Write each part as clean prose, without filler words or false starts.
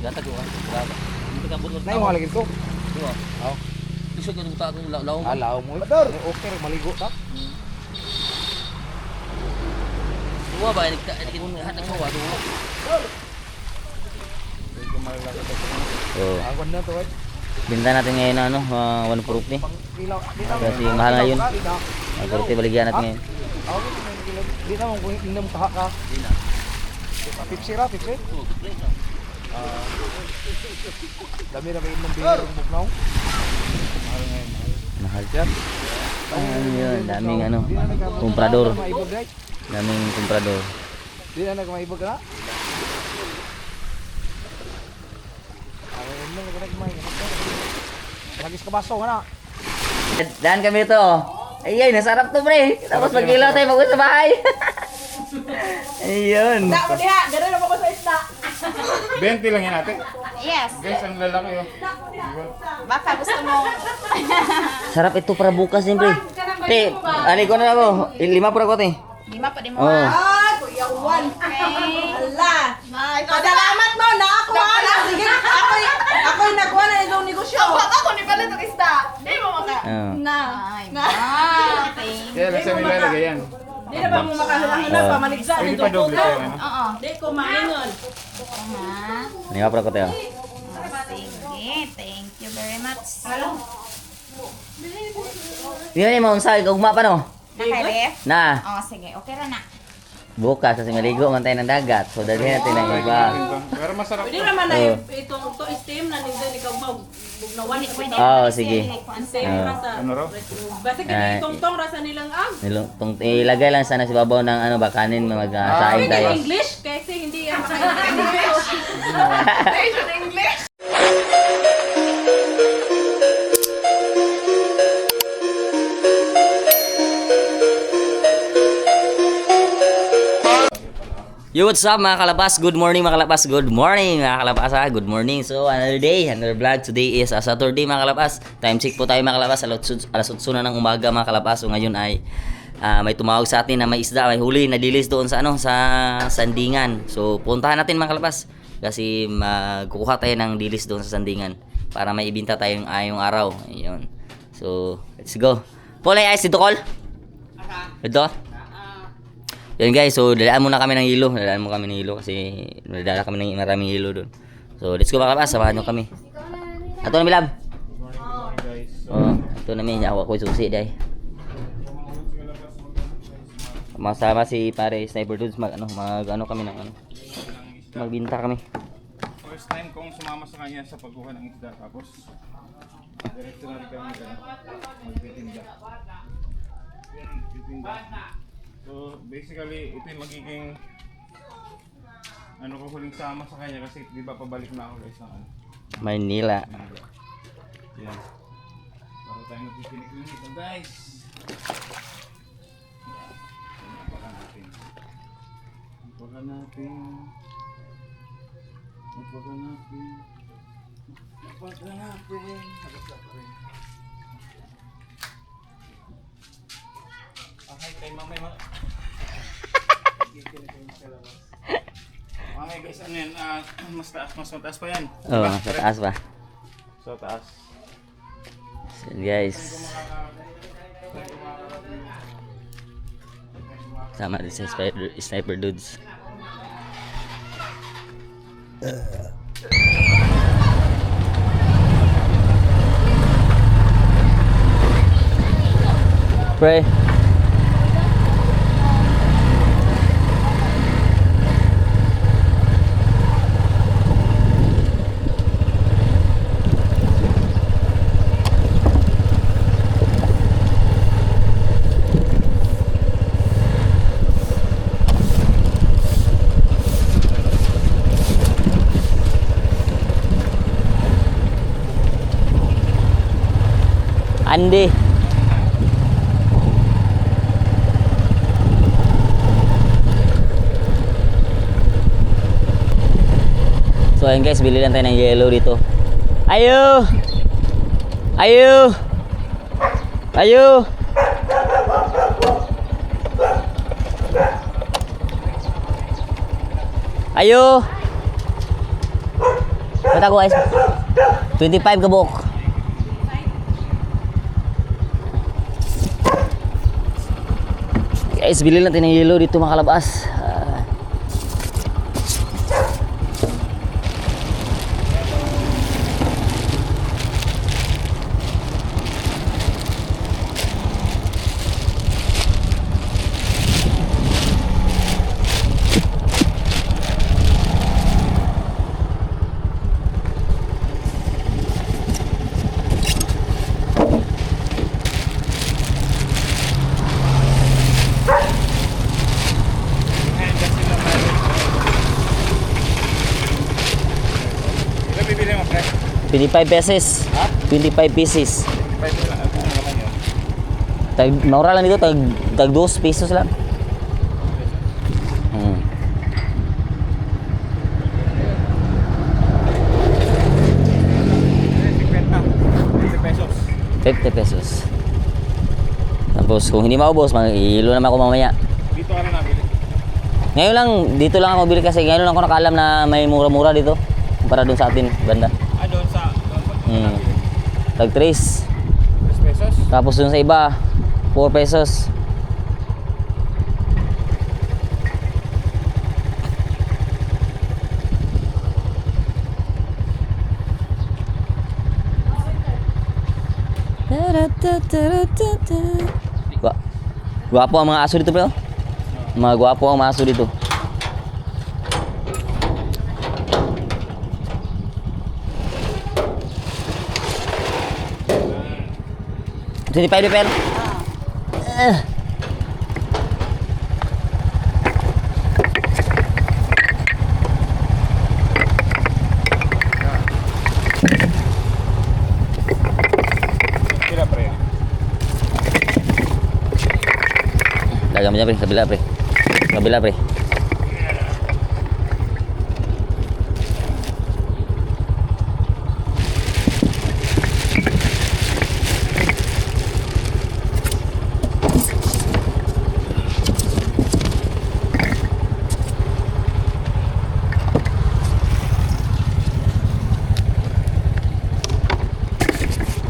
Gatag ko. Bravo. Hindi ka butot. Na yung halagin ko. Diba? Oo. Iso ko nung tato law. Alaw mo. Okay, maligo ta. Dua ba ini hanap ko wa dua. So, Agwan na to eh. binta natin ngayon ano, 1 proof ni. Ilaw. Kasi mahal na yun. Ang kurti baligyan natin ngayon. Di na mong kung inom kaha ka. Di na. Pipsi ra, pipsi. Tu, play na. Dami na ba inom beer ng bugnaw? Mahal ngayon. Mahal siya. Ano yun, daming ano, komprador. Maibog guys. Daming komprador. Di na nagmaibog ka na? Ayun na, nagmaibog. Lagis ka baso ka na. Daan kami ito. Ayun, nasarap to pre. Tapos mag-ilaw tayo mag sa bahay. Ayun. Ako diha, gano'n naman ko sa isda. 20 lang yan ate. Yes. Guys, ang lalaki oh. Baka gusto mo. Sarap ito para bukas din pre. Pre, ani ko na ako. 5 pura ko te. Lima pa di mo. Oh. Ay, Kuya Juan. Ala. Pasalamat mo na ako. Sige, ako'y nagwa na itong negosyo. Ako ni pala itong isda. Di mo maka. Oh. Na. Kaya lang sa nilalagay yan. Di na ba mo makahalang-halang pa maligsa Pwede nito pa doble ko? tayo ano? Oo. Di ko maingon. 5 pura ko te. Sige, thank you very much. Yun ni maunsa ugma pa no. Nakare? Na, Oo, sige. Okay ra na. bukas kasi maligo man tayo ng dagat. So dalhin natin ang iba. Pero masarap Pwede to. naman na Oh. itong to steam na nindin ikaw mag bugnawan pwede. Oo, sige. Steam Oo. rasa. Ano raw? Basta Ay. kini tong rasa nilang ang. Ilagay lang sana sa babaw ng ano ba kanin mag-saing Pwede tayo. English kasi hindi yan makaintindihan. English. Yo, what's up mga kalabas? Good morning mga kalabas. Good morning mga kalabas ha. Good morning. So, another day, another vlog. Today is a Saturday mga kalabas. Time check po tayo mga kalabas. Alas 8 na ng umaga mga kalabas. So, ngayon ay may tumawag sa atin na may isda, may huli, nadilis doon sa ano, sa Sandingan. So, puntahan natin mga kalabas. Kasi magkukuha tayo ng dilis doon sa Sandingan para may ibinta tayong ayong araw. Ayun. So, let's go. Paul, ay ice dito, Col? Ito? Yan guys, so dalaan muna kami ng hilo. Dalaan mo kami ng hilo kasi nadala kami ng maraming hilo doon. So let's go mga kalabas, samahan nyo kami. Ato na milab. Oh, ito na mi, ako ko'y susi dai. Masama si pare Sniper Dudes mag kami ng ano. Magbinta kami. First time kong sumama sa kanya sa pagkuha ng isda tapos diretso na rin kami magtitinda. So basically ito yung magiging ano ko huling sama sa kanya kasi di ba pabalik na ako guys ng ano. Manila. Yan. Para tayo magpipinik dito guys. Baka natin. Hagap pa rin. Ay, kay mamay mga. Mamay guys, ano yan? Mas mataas pa yan. Oh, sa taas pa. So taas. So, guys. Sama din sa Sniper Dudes. Pray. Andi. So ayun guys, bili lang tayo ng yellow dito. Ayo! Ayo! Ayo! Ayo! Kata ko guys. 25 kabuk. Guys, bili natin ng yelo dito mga kalabas. Ito bibili mo, pre. 25 pesos. 25 pieces. 5 lang. Ano naman yun? Mura lang dito, tag 2 pesos lang. Hmm. Pesos. 50 pesos. Tapos kung hindi maubos, mag-ilo naman ako mamaya. Dito ka na nabili. Ngayon lang, dito lang ako bili kasi ngayon lang ako nakaalam na may mura-mura dito. Para dun sa atin, banda. Doon sa... Hmm. Tag 3. 3 pesos? Tapos dun sa iba, 4 pesos. Gwapo ang mga aso dito, bro. Mga gwapo ang mga aso dito. Sini pa pen. Kira, pre. Lagam niya, pre. Kabila, pre. Kabila, pre.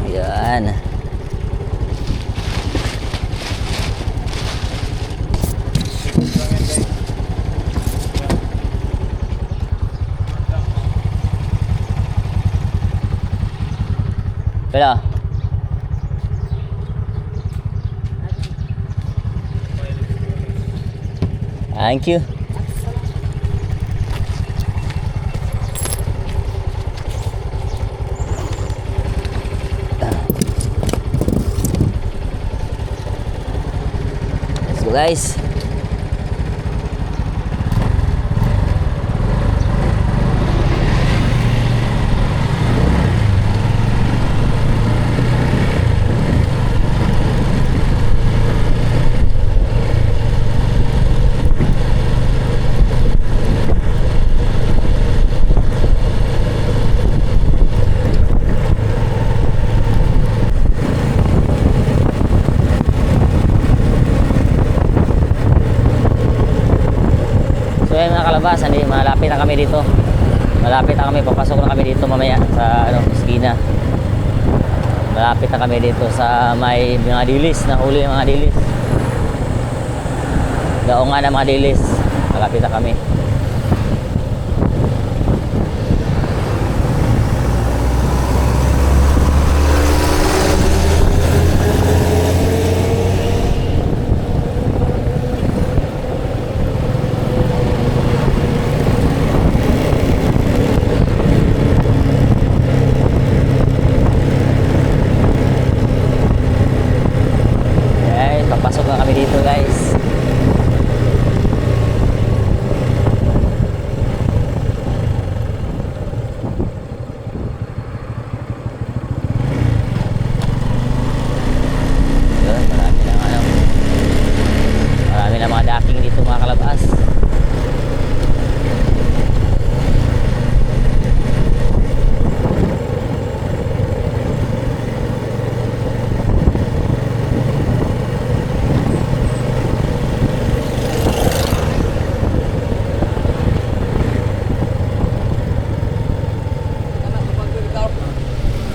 Ayan. Pera. Thank you. Let's go, guys. Ayun mga kalabas, malapit na kami dito. Malapit na kami, papasok na kami dito mamaya sa eskina. Malapit na kami dito sa may mga dilis, nahuli ng mga dilis. Daongan ng mga dilis. Malapit na kami. Papasok na kami dito, guys.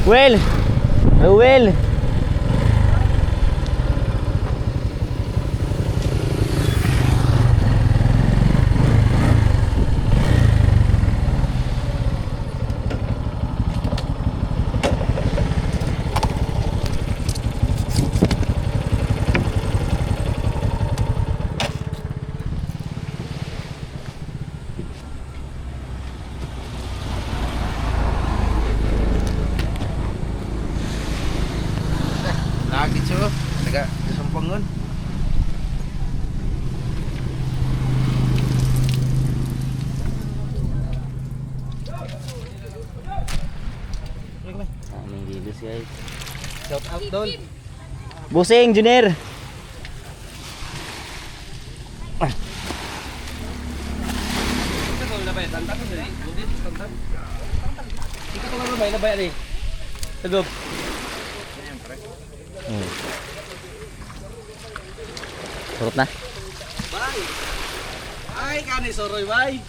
Will! Will! Lagi siya. Taga Sampangon. Aming gilis guys. Shout out dol. Busing Junior. Ikaw ko lang na bayad eh. Sagop. Surut na. Ay, kani soroy bay.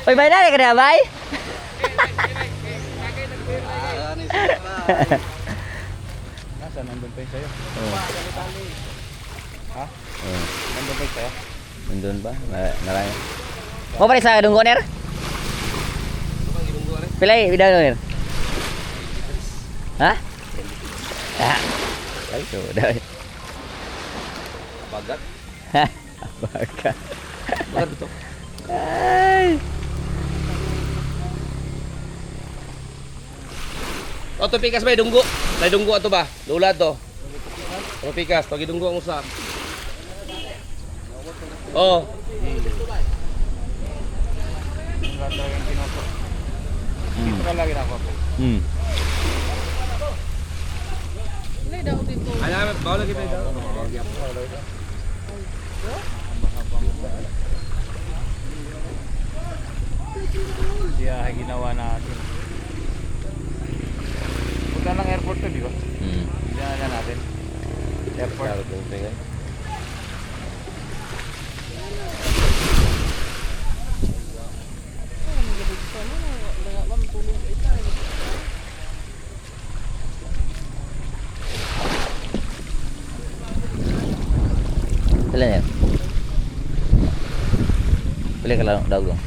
Oy, bay na ka na bay. Kani soroy bay. Nasa nandun pa yung sayo? Ha? Oh. Nandun pa yung sayo? Nandun ba? Marami. Mo pa sa dunggo ner? Pilay bida ner. Ha? Ah. Ay, so dai. Bagat. Bagat. Bagat ito. Ay. Oto pikas bay dunggo. Lay dunggo ato ba? Lula to. Oto pikas, pagi dunggo ang usap. Oh. Wala talagang kinoko. Dito ka lagi na ako. Alam, bawal lagi bay daw. Siya ginawa natin. Punta ng airport to, di ba? Diyan na natin. Airport. Ilan yan? Pili ka lang daw lang.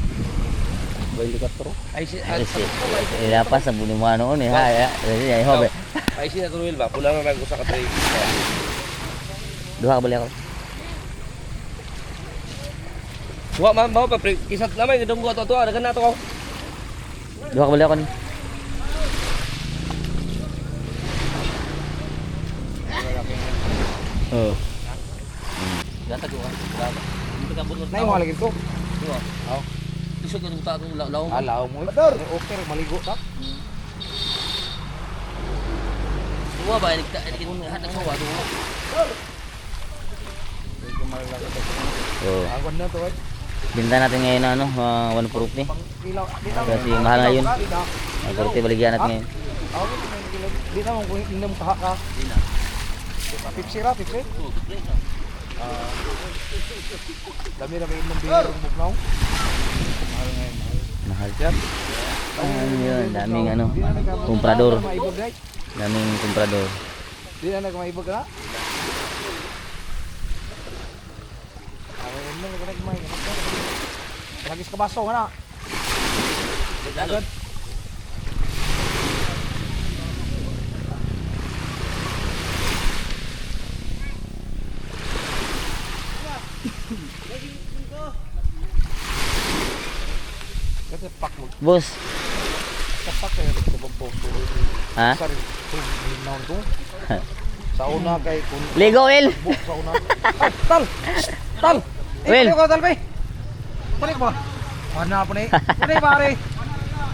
24. Ay si Kasi ilapas sa bunin mo ano ni ha ya. Ay hobe. ay si Natruel ba? Pula na nag-usa ka tay. Duha ka balik ako. Wa man ba pa kisat lamay dunggo to dagan na to ko. Duha ka balik ako ni. Oh. Gatag ko. Hindi ka bunot. Nay mo lagi ko. Aw. Isog ang ta kung law. Alaw mo. Okay, maligo ta. Wa ba ni hatag mo wa do. Medyo malaki to. Oh. Agad na to, eh. Binta natin ngayon ano, one proof ni. Ilaw. Kasi mahal na yun. Ang kurti baligyan natin ngayon. Di naman kung inom ka ka. Di na. Pipsi ra, pipsi. Oh, great. Dami na may inom beer ng bugnaw. Mahal ngayon. Mahal siya. Ano yun, daming ano, comprador. Maibog guys. Daming comprador. Di na nagmaibog ka na. Ay, inom ka nagmay. Lagis ka baso ka na. Agad. Kasi pak mo. Boss, Kapak kaya dito bang posto. ha? Sorry. Linaw ko. Sa una kay kun Ligo, Will! book sa una. Ay, tal. Tal. Will. Ko tal bay. Balik mo. Mana pa ni? Pare pare.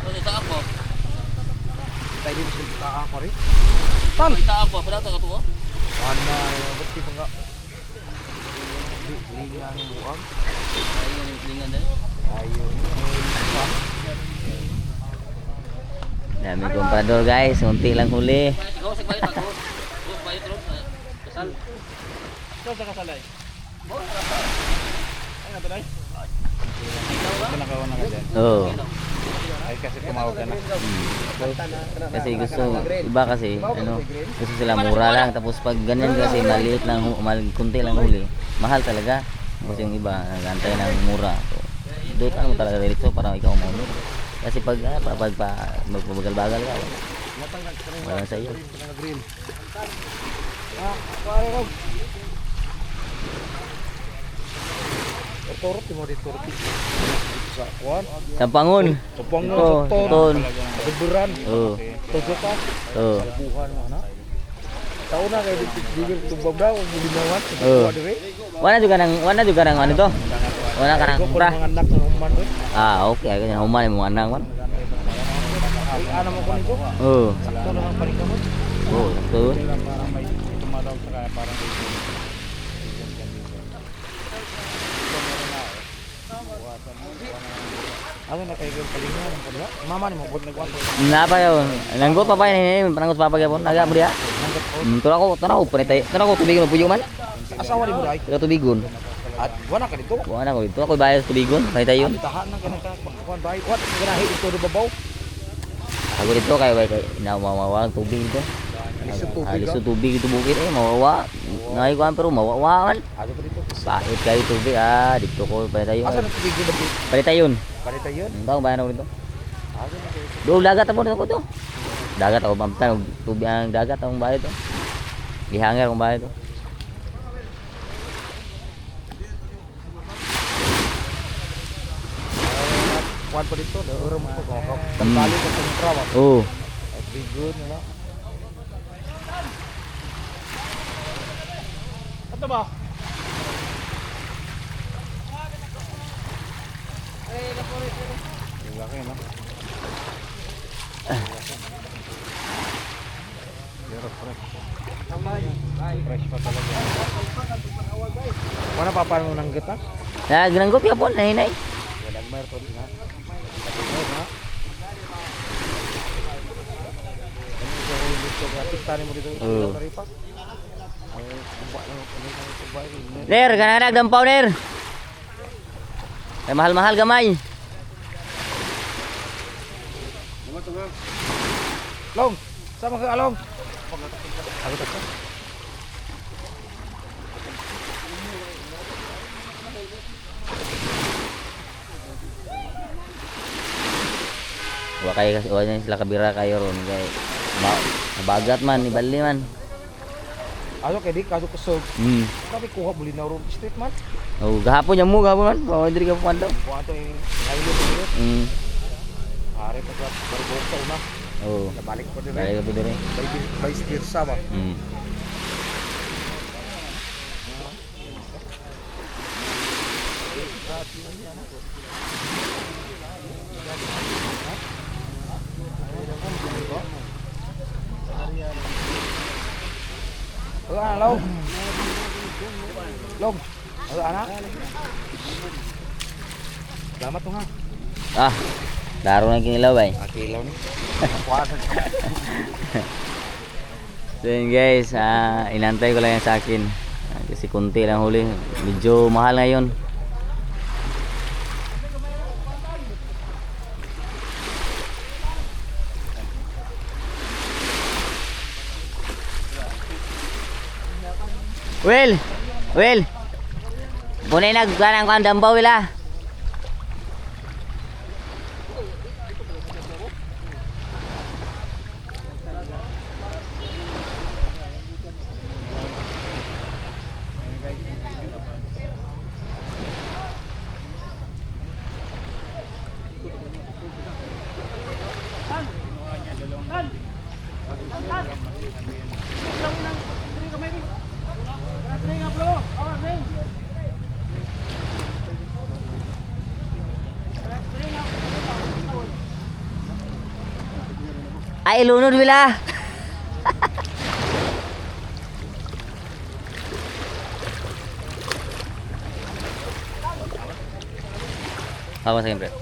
Ano ta ako? Tayo din sa ako rin. Tal. Ta ako para ta ka to. Mana bukti pa nga. Linya ng buwag. Ayun yung klingan din. Ayun. Daming comprador guys, unti lang huli. Ikaw sa bayot ako. Ikaw bayot ro. Kasal. Ito sa kasalay. Ano ba dai? Ikaw ba? Ito nakawan na ka dyan. Oh. Ikaw. Ay kasi tumawag ka na. Kasi gusto, iba kasi, ano, gusto sila mura lang. Tapos pag ganyan kasi maliit lang, kunti lang huli, mahal talaga. Kasi yung iba, nag-antay ng mura. So, doon ka mo talaga dito para ikaw maunod. Kasi pag magbagal-bagal ka, wala sa iyo. Turut mo dito. Sa kuan. Sampangon. Tupang Ito, ton. ton. Liburan. Oo. Tujo ka. Oo. Buhan mo na. Taon na kay bibir tubab daw muli naman. Oo. Dire. Wala juga nang ano to? Wala ka nang Ko mura. mga anak ng uman rin. Ah, okay. Ganyan, human mo anang man. Ano mo ko nito? Oo. Sakto na ang paling kamot. Oo, to. Parang may tumadaw sa kaya parang ano na kayo yung palingan ng pala? Mama ni mo bud nagwan ko. Napa yun? Nanggot pa pa yun. Pananggot pa pa yun. Naga mo diya. Tara ko. Panitay. Tara ko tubigon mo puyo man. Asawa ni mo dai. Tara tubigon. At wala ka dito. Wala ko dito. Ako bayad sa tubigon. Panitay yun. Tahan ng ganang ka kuan dai. What ganahi dito do babaw? Ako dito kay mawawang tubig dito. Lisod tubig, Alis sa tubig ito bukid mawawa. Ngay ko pero mawawaan. Ano pa dito? Pait kayo tubig dito ko panitay yun. Asa na tubig dito? Panitay yun. Parita yun. Tahu bayan ako dito. Asa na kayo? Doon dagat ako dito to. Dagat ako pamtan tubig ang dagat akong bahay to. Gihanger akong bahay to. Kuan pa dito, oro mo ko. Kambali ka sa trawa. Oh. Very good na. Ato ba? Laki no. Fresh pa talaga. Wala pa paano nang gata? Na ginanggot ya po nahinay. Walang mayroon to na. Tani mo dito. Taripas. Ay, kuba lang kuba ini. Ner, kanang dampaw ner. Ay mahal-mahal gamay. Long, sama ke Along. Aku takut. Wa kay kasi wala sila kabira kayo ron kay mabagat man ibali man. Ayo kay di kaso kusog. Tapi kuha buli na ron street man. Oh, gahapon yung mo gahapon man. Bawa diri ka puan daw. Kuha to yung ayun dito. Hari pa sa barbosa una. Oh. Nabalik pa din. Balik ka diri. By stirsa ba? Long. Long. Anak. Selamat tuh, ha. Ah. Laro na kinilaw bay. Kilaw ni. Kuha. So yun guys, inantay ko lang yan sa akin. Kasi kunti lang huli. Medyo mahal ngayon. Will. Punay nagkanang kan dambaw wala. Ay, ilunod wala. Apa sa siyempre?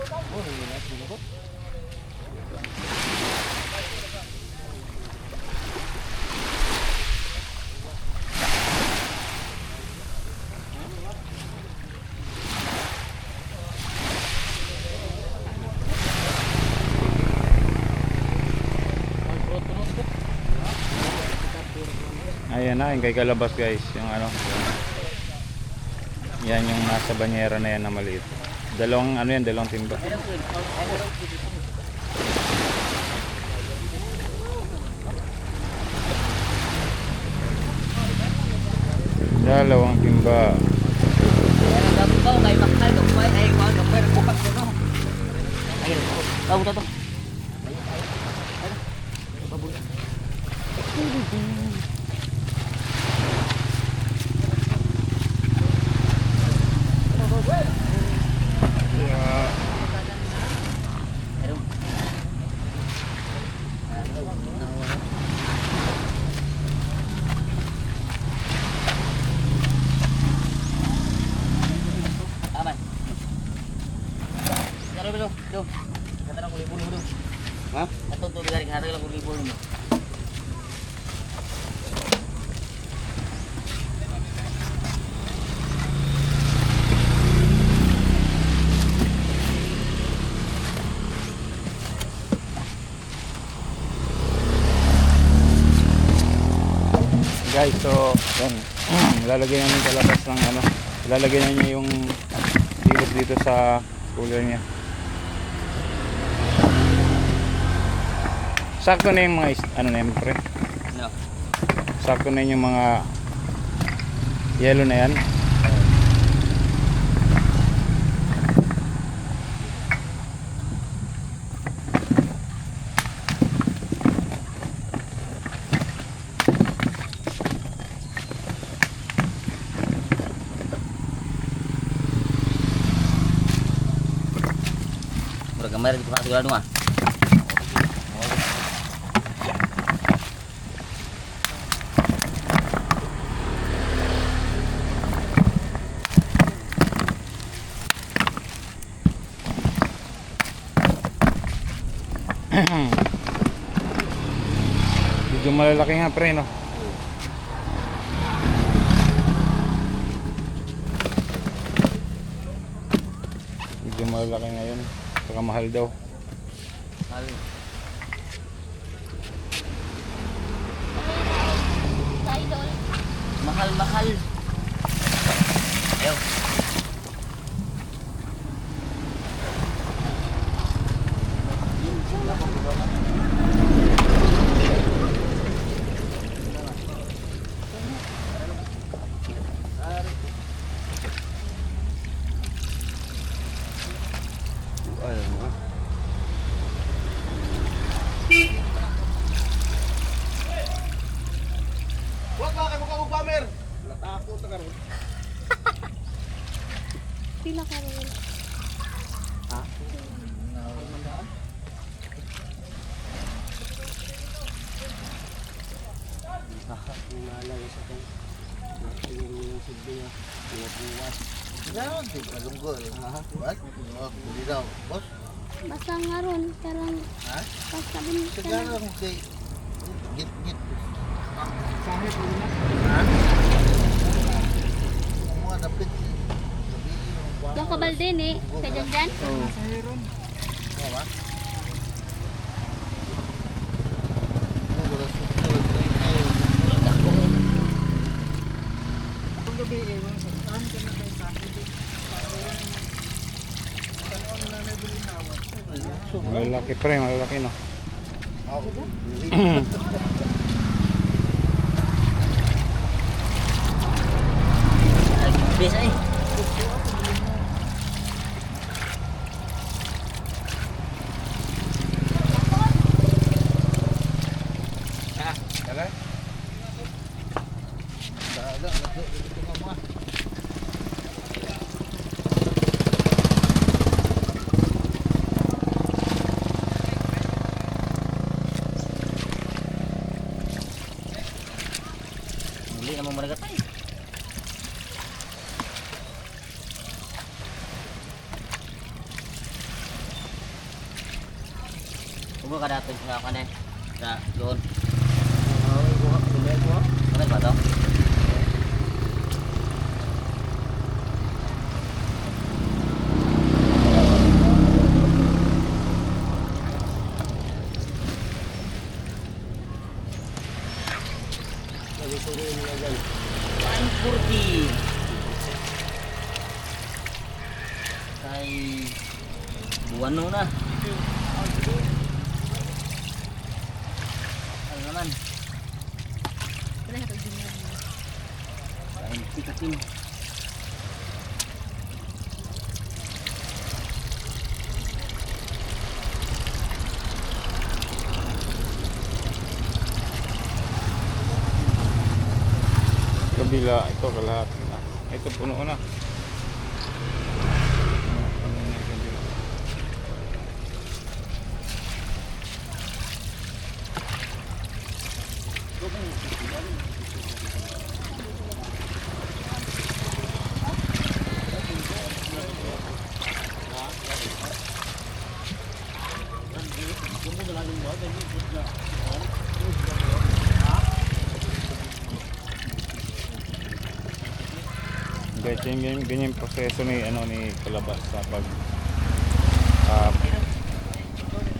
yan na, yung kay Kalabas guys, yung ano. Yan yung nasa banyera na yan na maliit. Dalawang ano yan, dalawang timba. Dalawang timba. Ha? Atong tubig garing hatag lang kulibol mo. Guys, so yan. Lalagyan namin sa labas ng ano. Lalagyan na niya yung silip dito sa cooler niya. Sakto na yung mga ano na yan, pre. No. Sakto na yung mga yellow na yan. Murag gamay dito ka sigurado ah. Medyo malalaki nga, pre, no? Medyo malalaki ngayon. Saka mahal daw. Mahal mahal. Ayaw. Wag ba kay mukha mo pamer. Natakot na karon. Pila ka rin. Basta nga ron, karang basta din karang yung kabal din eh, kajang dyan. Malalaki, pre, malalaki, no? Bisa eh. Muli naman managat eh. Kubo ka dapat nga ako na sa doon. Ano ba to? 140. Kay buwan na. Ano naman? Kain tikatin. Kabila, ito kalahati na. Ito puno na. Guys, ganyan yung proseso ni Kalabas sa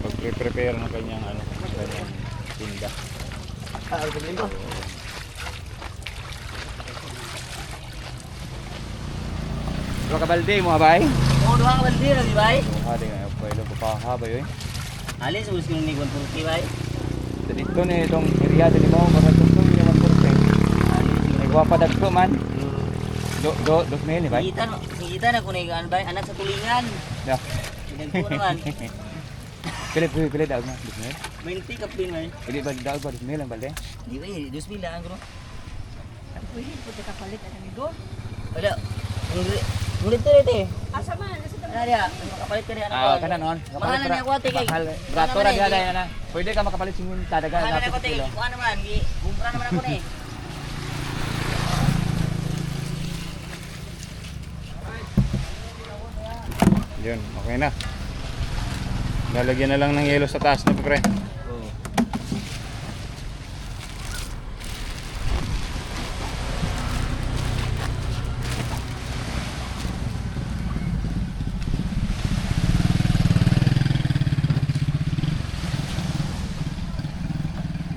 pag-prepare ng kanyang tinda. Dua ka balde mo abay? Oh, duha ka balde ra di bay? Hadi nga pwede pa haba yun. Alis ulis ko ni 140 bay. Dito ni itong area din mo para tutong ni 140. Ay guwapa dagko man. Dos mil ni bay? Kita na kung naigaan bay, anak sa tulingan. Yeah. Pinagpo naman. Pilit daw na dos mil. 20 ka pin bay. Hindi ba daw ba dos mil ang balde? Di ba, 2,000 lang bro. Pwede po kapalit ang amigo. Wala. Ngulit to rito eh. Asa man? Asa man? Ano dia? Makapalit ka rin ano? Ah, kana noon. Mahal na niya ako ate kay. Mahal. Rato ra dia na. Pwede ka makapalit sing tadaga Mahal na niya na ako ate. kilo. Kuha naman. Kumpra naman ako na eh. Yun, okay na. Lalagyan na lang ng yelo sa taas na pre. Oo.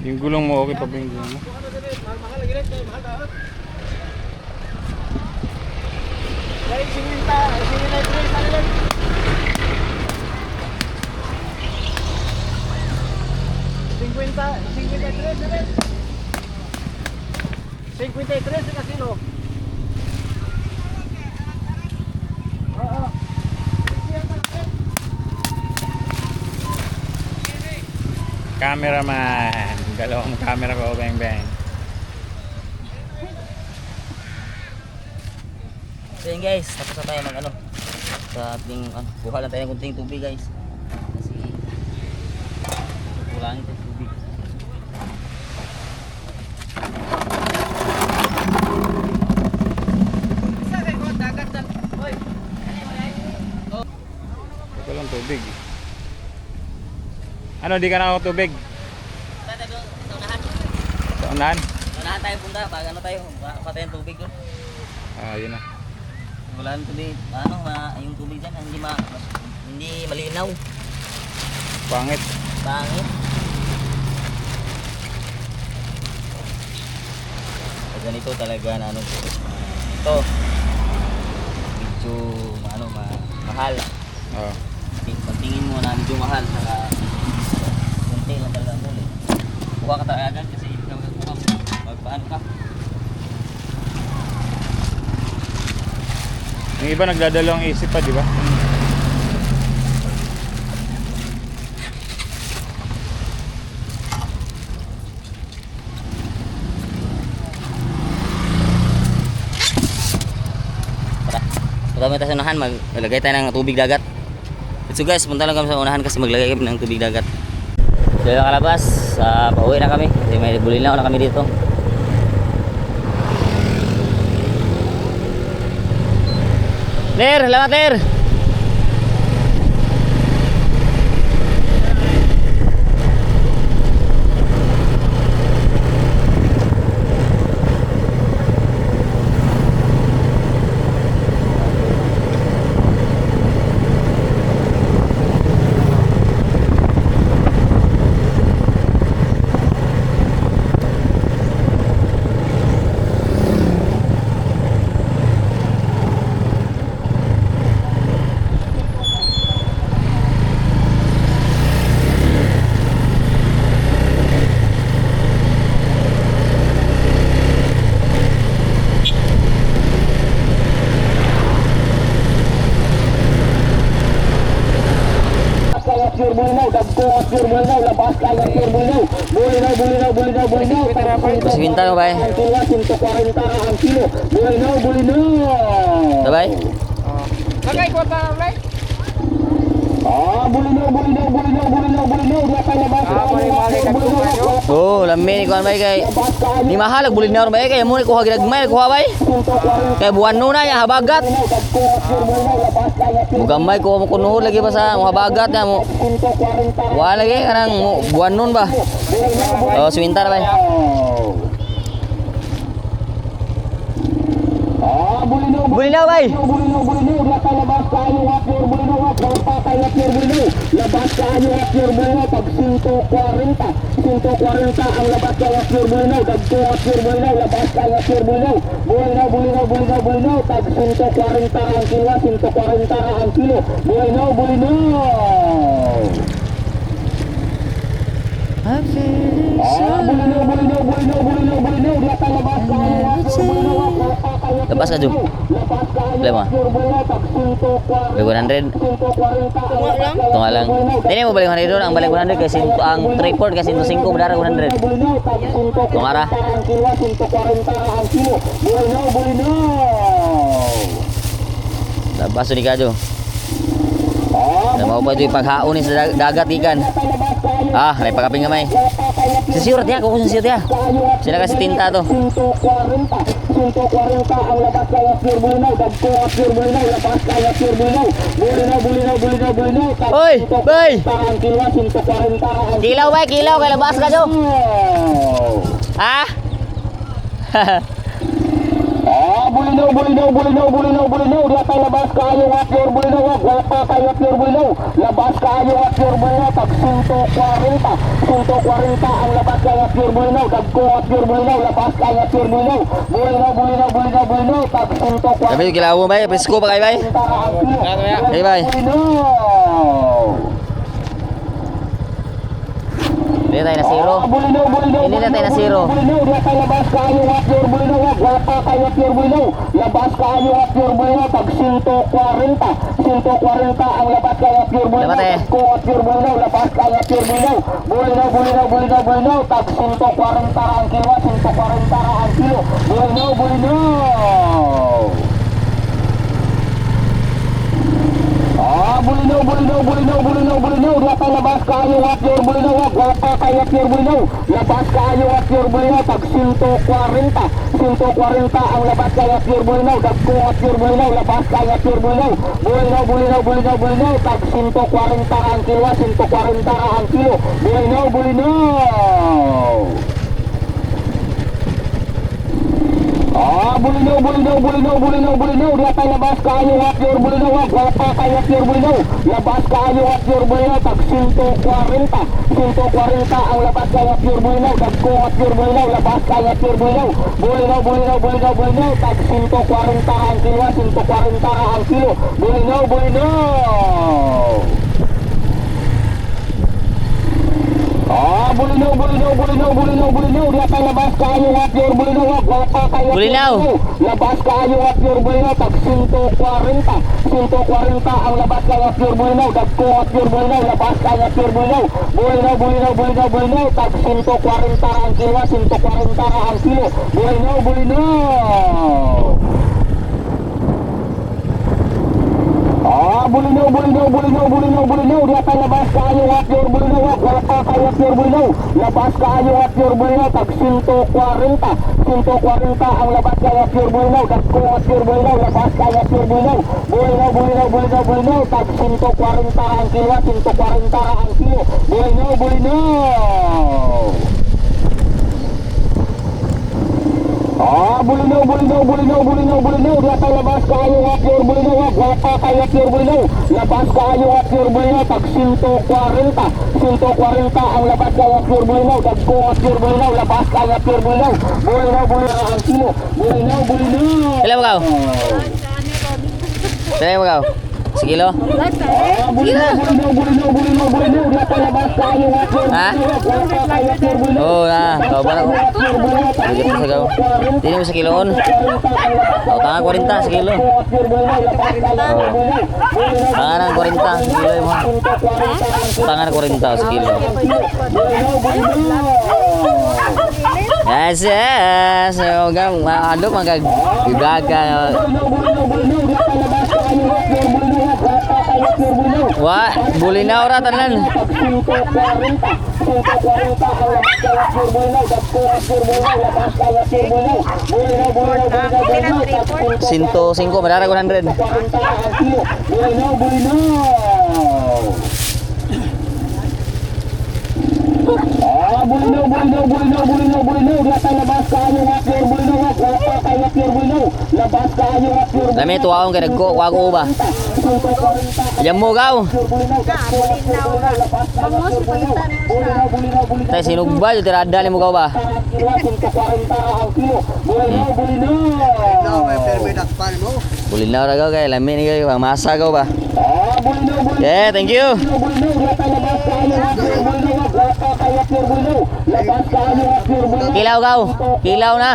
Yung gulong mo okay pa ba yung gulong mo? Cameraman, dalawang camera ko bang bang. So yun guys, tapos na tayo mag sa ating kuha lang tayo ng kunting tubig guys. Kasi kulangin tayo tubig. Ito lang tubig. Ano, di ka na ako tubig? Tayo sa unahan. Sa unahan? Sa unahan tayo punta, pag tayo, patayin tubig doon. Ah, yun na. Wala nang tubig, yung tubig dyan, hindi malinaw. Pangit. Pangit. Pag ganito talaga na ito medyo mahal. Oh. Pagtingin mo na medyo mahal saka konti lang talaga ang muli. Kuha ka talaga kasi hindi ka magkuha magpaano ka. Yung iba nagdadalawang isip pa, di ba? Punta tayo sa unahan, maglagay tayo ng tubig dagat. So guys, punta lang kami sa unahan kasi maglagay kami ng tubig dagat. So yung kalabas, pauwi na kami kasi may bulinaw na kami dito. Ler, salamat Ler! pure bulinaw, labas kaya pure bulinaw. Bulinaw, bulinaw, bulinaw, bulinaw. Pasibinta mo ba eh? Ang kilo, 140 ang kilo. Bulinaw, bulinaw. Sabay? Lagay ko ta ulit. Bulinaw, bulinaw, bulinaw, bulinaw, bulinaw. Diya tayo labas kaya pure bulinaw. Oh, lami ni kuan bay kay. Ni mahal bulin na bay kay mo ni kuha gidagmay kuha bay. Kay buwan no na ya habagat. Mugamay ko mo kuno lagi pa sa habagat na mo. Wa lagi kanang buwan nun ba. Oh, simintar bay. Bulinaw bay. Bulinaw, bulinaw. Diya tayo labas kaya pure bulinaw. Kaya pure bulinaw. Labas kaya pure bulinaw. Pag 140. 140 ang labas kaya pure bulinaw. Dagko at pure bulinaw. Labas kaya pure bulinaw. Bulinaw, bulinaw, bulinaw, bulinaw. Pag 140 ang kilo. 140 ang kilo. Bulinaw, bulinaw. Bulinaw, bulinaw, bulinaw, bulinaw, bulinaw. Diya tayo labas kaya pure bulinaw. Lepas ka jum. Play mo. Balik 100. Tunga lang. Ini mo balik 100 doon. Ang balik 100 kasi ang tripod kasi 105 berdarah 100. Tunga ra. Lepas ni kajo. Mau pa ito ipaghaon ni sa dagat ikan. Ah, may pagkaping gamay. Sisiur dia, kuko sisiur dia. Sila kasi tinta to. 140 ang labas kaya pure bulinaw. Dagko at pure bulinaw. Labas kaya pure bulinaw. Bulinaw, bulinaw, bulinaw, bulinaw. Oy, bay. Ang kilo, 140 ang Kilaw bay, kilaw kay labas ka jo. Ha? Bulinaw, bulinaw, bulinaw, bulinaw, bulinaw. Diya tayo labas kayo at pure bulinaw. Wapa kayo pure bulinaw. Labas kayo at pure bulinaw. Pag 140. 140 ang labas kaya pure bulinaw. Dagko at pure bulinaw. Labas kaya pure bulinaw. Bulinaw, bulinaw, bulinaw, bulinaw. Pag 140 Sabi kilaw mo bay, presko pa kay bay. Hey bay. Ini tayo na zero. Ini na tayo na zero. Diya tayo labas kayo at pure bulinaw. Wapa kayo pure bulinaw. Labas kayo at pure bulinaw. Pag 140. 140 ang labas kaya pure bulinaw. Dapat eh. Dagko at pure bulinaw. Labas kaya pure bulinaw. Bulinaw, bulinaw, bulinaw, bulinaw. Pag 140 ang kilo. 140 ang kilo. Bulinaw, bulinaw. Bulinaw, bulinaw, bulinaw, bulinaw, bulinaw. Diya tayo labas kayo at pure bulinaw. Wapa kayo pure bulinaw. Labas kayo at pure bulinaw. Pag 140. 140 ang labas kaya pure bulinaw. Dagko at pure bulinaw. Labas kaya pure bulinaw. Bulinaw, bulinaw, bulinaw, bulinaw. Pag 140 ang kilo. 140 ang kilo. Bulinaw, bulinaw. Bulinaw, bulinaw, bulinaw, bulinaw, bulinaw. Diya tayo labas kayo at pure bulinaw. Wapa kayo pure bulinaw. Labas kayo at pure bulinaw. Pag 140. 140 ang labas kaya pure bulinaw. Dagko at pure bulinaw. Labas kaya pure bulinaw. Bulinaw, bulinaw, bulinaw, bulinaw. Pag 140 ang kilo. 140 ang kilo. Bulinaw, bulinaw. Bulinaw, bulinaw, bulinaw, bulinaw, bulinaw. Diya tayo labas kayo at pure bulinaw. Wapa kayo Bulinaw. Labas kayo at pure bulinaw. Pag 140. 140 ang labas kaya pure bulinaw. Dagko at pure bulinaw. Labas kaya pure bulinaw. Bulinaw, bulinaw, bulinaw, bulinaw. Pag 140 ang kilo. 140 ang kilo. Bulinaw, bulinaw. Bulinaw, bulinaw, bulinaw, bulinaw, bulinaw. Diya tayo labas kayo at pure bulinaw. Wapa kayo pure bulinaw. Labas kayo at pure bulinaw. Pag 140. 140 ang labas kaya pure bulinaw. Dagko at pure bulinaw. Labas kaya pure bulinaw. Bulinaw, bulinaw, bulinaw, bulinaw. Pag 140 ang kilo. 140 ang kilo. Bulinaw, bulinaw. Bulinaw, bulinaw, bulinaw, bulinaw, bulinaw. Diya tayo labas kayo at pure bulinaw. Wapa kayo pure bulinaw. Labas kayo at pure bulinaw. Pag 140. 140 ang labas kaya pure bulinaw. Dagko at pure bulinaw. Labas kaya pure bulinaw. Bulinaw, bulinaw ang kilo. Bulinaw, bulinaw. Sila mo kaw. Sila mo kaw. Sa kilo? Ha? Oo na. Kau ba na ko? Sige sa gaw. Dili mo sa kiloon. O, tangan 40 sa kilo. Tangan 40 sa kilo mo. Tangan 40 sa kilo. Yes, yes. So, gang, ano magag gaga. Wa, bulinaw ra tanan. Sinto 5 madara 100. Lami tuwaon kay nagko wago ba. Jam mo gaw. Tay sinugba yo tirada ni mo gaw ba. Bulinaw ra gaw kay lami ni kay masa gaw ba. Yeah, thank you. Kilaw gaw. Kilaw na.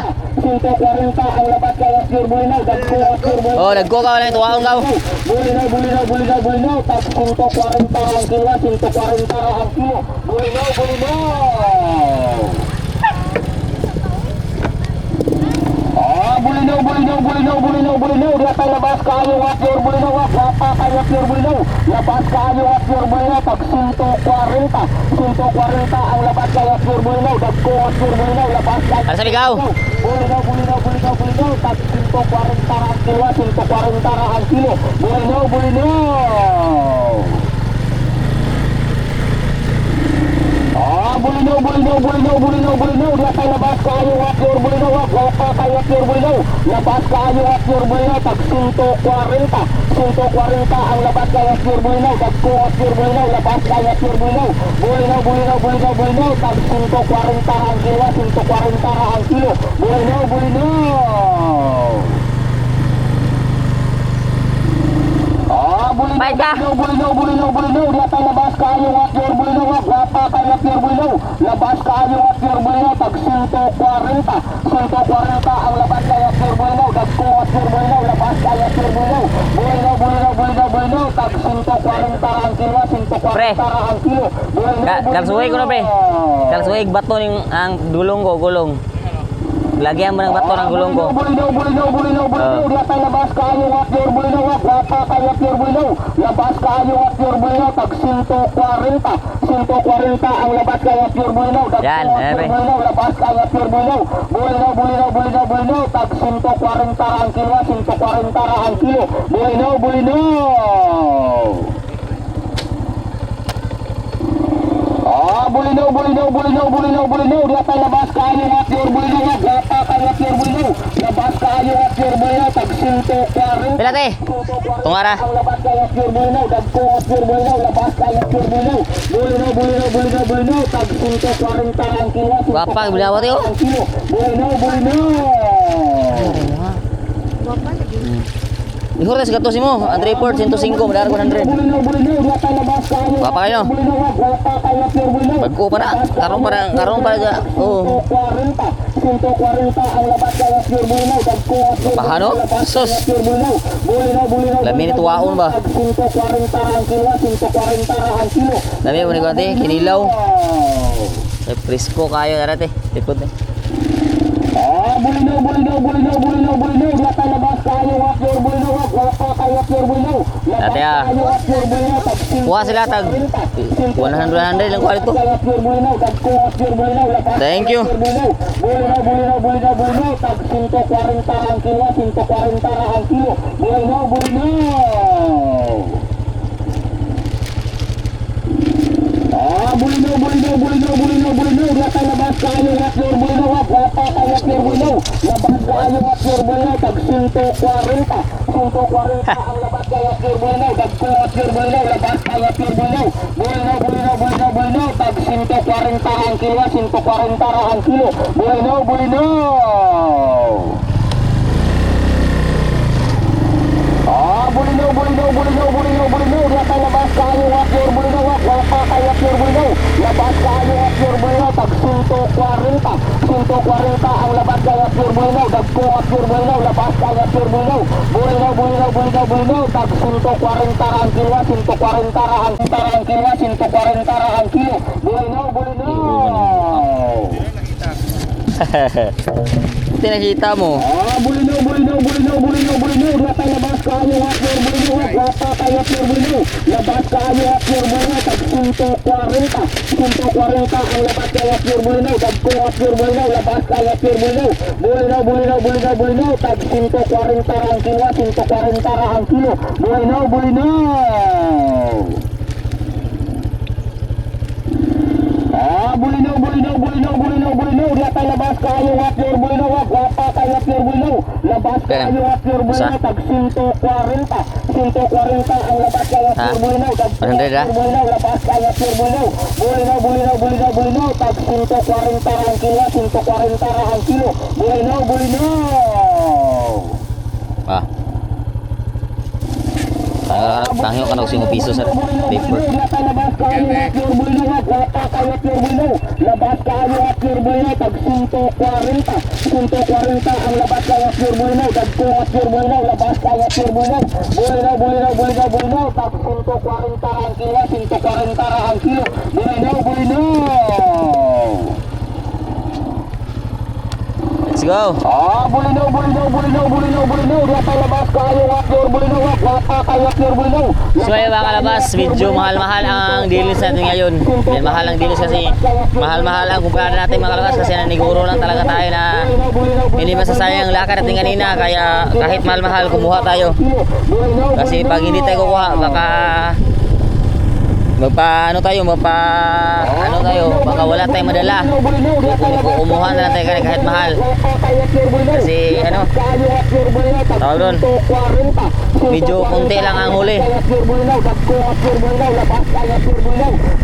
Oh, nagko ka na tuwaon gaw. Bulinaw, dia tayo labas kayo at your bulinaw, wapa kayo at your bulinaw, labas kayo at your bulinaw, pag 140 ang labas kayo at your bulinaw, dagko at your bulinaw, labas kayo. Ano sabi gaw? Bulinaw, pag 140 ang kilo, 140 ang kilo, bulinaw. Bulinaw, dia tayo labas kayo at your bulinaw, wapa kayo at your bulinaw, labas kayo at your bulinaw, pag 140 ang labas kayo at your bulinaw, dagko at your bulinaw, labas kayo at your bulinaw, bulinaw, pag 140 ang kilo, 140 ang kilo, bulinaw. Baik ka. Bulinaw, dia tayo labas kayo at your bulinaw, wapa kayo at your bulinaw, labas kayo at your bulinaw, pag 140 ang labas kayo at your bulinaw, dagko at your bulinaw, labas kayo at your bulinaw, bulinaw, pag 140 ang kilo, 140 ang kilo, Kalsuwig ko na pre. Kalsuwig bato ning ang dulong ko, gulong. Lagyan mo ng bato ng gulong ko. Bulinaw, dia tayo labas kayo at your bulinaw, wapa kayo at your bulinaw, labas kayo at your bulinaw, pag 140 ang labas kayo at your bulinaw, dagko Yan, at your pre. bulinaw, labas kayo at your bulinaw, bulinaw, pag 140 ang kilo, 140 ang kilo, bulinaw. Bulinaw, dia tayo labas kayo at your bulinaw, wapa kayo at your bulinaw, labas kayo at your bulinaw, pag 140 Pila te? Tungara. ang labas kayo at your bulinaw, dagko at your bulinaw, labas kayo at your bulinaw, bulinaw, pag 140 ang kilo, Wapa bilawat yo. ang kilo, bulinaw. Ihor sa gatos mo. Ang report 105 madara 100. Bulinaw, dia tayo labas kayo. Wapa kayo. Bulinaw, wapa kayo at your bulinaw. Bagko para. Karon para ja. Oh. 140 ang labas kayo at your bulinaw, dagko at your Pahano? Sus. bulinaw, Lamin ni tuwaon ba? 140 ang kilo, 140 ang kilo. Dami mo ni konti kinilaw. Eh presko kayo darate. Likod eh. Bulinaw, dia tayo labas kayo at your bulinaw, wapa kayo at your bulinaw. Dati ah. Kuha sila tag 100 lang kuha dito. Thank you. Bulinaw, tag 140 ang kilo, 140 ang kilo. Bulinaw. Bulinaw, dia tayo labas kayo at your bulinaw, wapa kayo at your bulinaw, labas kayo at your bulinaw, tag 140 ang labas kayo at your bulinaw, dagko at your bulinaw, labas kayo at your bulinaw, bulinaw, tag 140 ang kilo, 140 ang kilo, bulinaw. Bulinaw, bulinaw, bulinaw, bulinaw, bulinaw. Di atas labas kayo at your bulinaw. Wapa kayo at your bulinaw. Labas kayo at your bulinaw. Tag 140. 140 ang labas kayo at your bulinaw. Dagko at your bulinaw. Labas kayo at your bulinaw. Bulinaw, bulinaw, bulinaw, bulinaw. Tag 140 ang kilo. 140 ang kilo. 140 ang kilo. Bulinaw, bulinaw. Hindi nakita mo. Bulinaw, bulinaw, bulinaw, bulinaw, bulinaw. Di atas labas kayo at your bulinaw. Wapa kayo at your bulinaw. Labas kayo at your bulinaw. Tag 140. 140 ang labas kayo at your bulinaw. Dagko at your bulinaw. Labas kayo at your bulinaw. Bulinaw, bulinaw, bulinaw, bulinaw. Tag 140 ang kilo. 140 ang kilo. Bulinaw, bulinaw. Bulinaw, bulinaw, bulinaw, bulinaw, bulinaw. Di atas labas kayo at your bulinaw. Wapa kayo at your bulinaw. Labas kayo at your bulinaw. Tag 140. 140 ang labas kayo at your bulinaw. Dagko at your bulinaw. Labas kayo at your bulinaw. Bulinaw, bulinaw, bulinaw, bulinaw. Tag 140 ang kilo. 140 ang kilo. Bulinaw, bulinaw. Ah. Tangyo ka na kung 5 piso sa paper. Labas kayo at your bulinaw. Wapa kayo at your bulinaw. Labas kayo at your bulinaw. Tag 140. 140 ang labas kayo at your bulinaw. Dagko at your bulinaw. Labas kayo at your bulinaw. Bulinaw, bulinaw, bulinaw, bulinaw. Tag 140 ang kilo. 140 ang kilo. Bulinaw, bulinaw. Let's go. Bulinaw, bulinaw, bulinaw, bulinaw, bulinaw. Di atas labas kayo at your bulinaw. Wapa kayo at your bulinaw. So ayun mga kalabas, medyo mahal-mahal ang dilis natin ngayon. Yan, mahal ang dilis kasi mahal-mahal ang kumpara natin mga kalabas kasi naniguro lang talaga tayo na hindi masasayang ang lakad natin kanina. Kaya kahit mahal-mahal kumuha tayo. Kasi pag hindi tayo kukuha baka ano tayo, baka wala tayong madala. Kumuha na lang tayo kahit mahal. Kasi tawag doon, medyo konti lang ang huli.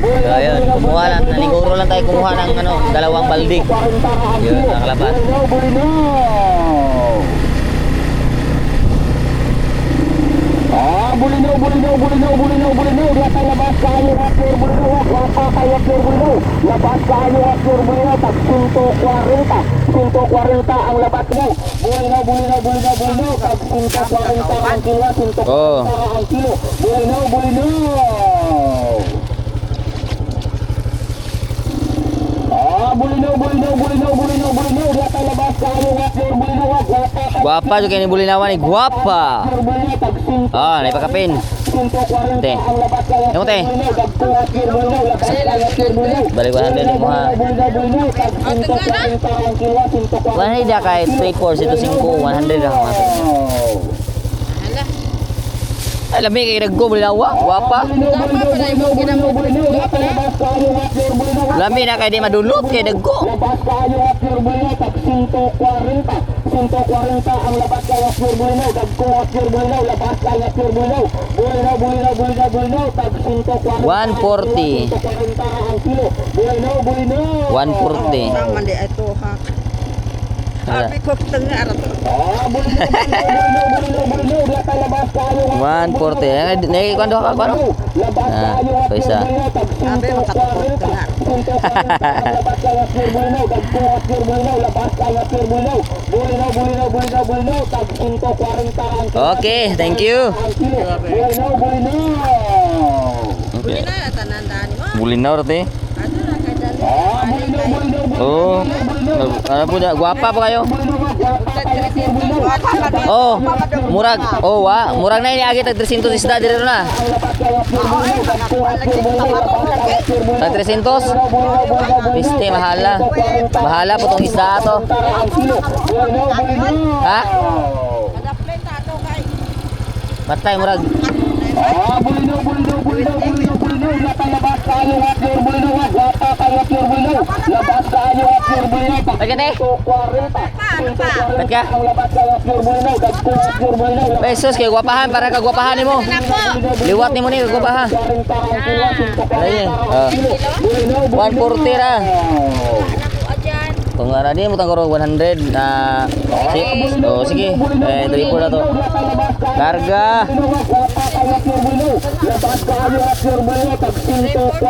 So ayun, kumuha lang, naniguro lang tayo kumuha ng 2 balde. Yun, nakalabas. Bulinaw, bulinaw, bulinaw, bulinaw, bulinaw. Di atas labas kayo at your bulinaw. Wapa kayo at your bulinaw. Labas kayo at your bulinaw. Tag 140. 140 ang labas mo. Bulinaw, bulinaw, bulinaw, bulinaw. Tag 140 ang kilo. 140 ang kilo. Bulinaw, bulinaw. Bulinaw, bulinaw, bulinaw, bulinaw, bulinaw. Di atas labas kayo at your bulinaw. Guwapa juga ni bulinawan ni guwapa. Ah, naipakapin. Te. Yung te. Balik 100 mo ha. Wala dia kay 3 4 ito 5 100 ako mas. Ay lami kay naggo bulinawa, guwapa. Lami na kay di madulot kay naggo. Labas kayo at your bulinaw. Tag 140. 140 ang labas kayo at your bulinaw. Dagko at your bulinaw. Labas kayo at your bulinaw. Bulinaw, bulinaw, bulinaw, bulinaw. Tag 140. 140. 140 ang kilo. Bulinaw, bulinaw. 140. Sama di ito ha. Sabi ko tengah araw to. Bulinaw, bulinaw, bulinaw, bulinaw. Di atas labas kayo at 140. Nay kuando ka ba? labas Ah, kayo at your paisa. bulinaw. Tag Sabi makatukod tengah. 140 labas kayo at your bulinaw. Dagko at your bulinaw. Labas kayo at your bulinaw. Bulinaw, bulinaw, bulinaw, bulinaw. Tag 140 ang kilo. Okay, thank you. Ang kilo. Bulinaw, bulinaw. Okay. Ina tanandaan mo. Bulinaw rate. Ano ra kay dali. Bulinaw, bulinaw, bulinaw. Oh. Ano po da? Guwapa pa kayo? Oh, murag. Oh, murag na ini agi tag 300 isda diri na. Tag 300? Piste mahala. Mahala po tong isda to. Ha? Matay murag. Bulinaw, bulinaw, bulinaw, bulinaw, bulinaw. Labas kayo at your bulinaw. Wapa kayo at your bulinaw. Labas kayo at your bulinaw. Ba't ka, te? 140. Ba't ka? Ang labas kayo at your bulinaw. Dagko at your bulinaw. Pesos kay guwapahan para kagwapahan nimo. Liwat nimo ni kagwapahan. Ayun. 140 ra. Kung ano, di mo tangkoro 100 na... Oh, sige. Triple na to. Karga. Labas kayo at Pure Bulinaw, tag 140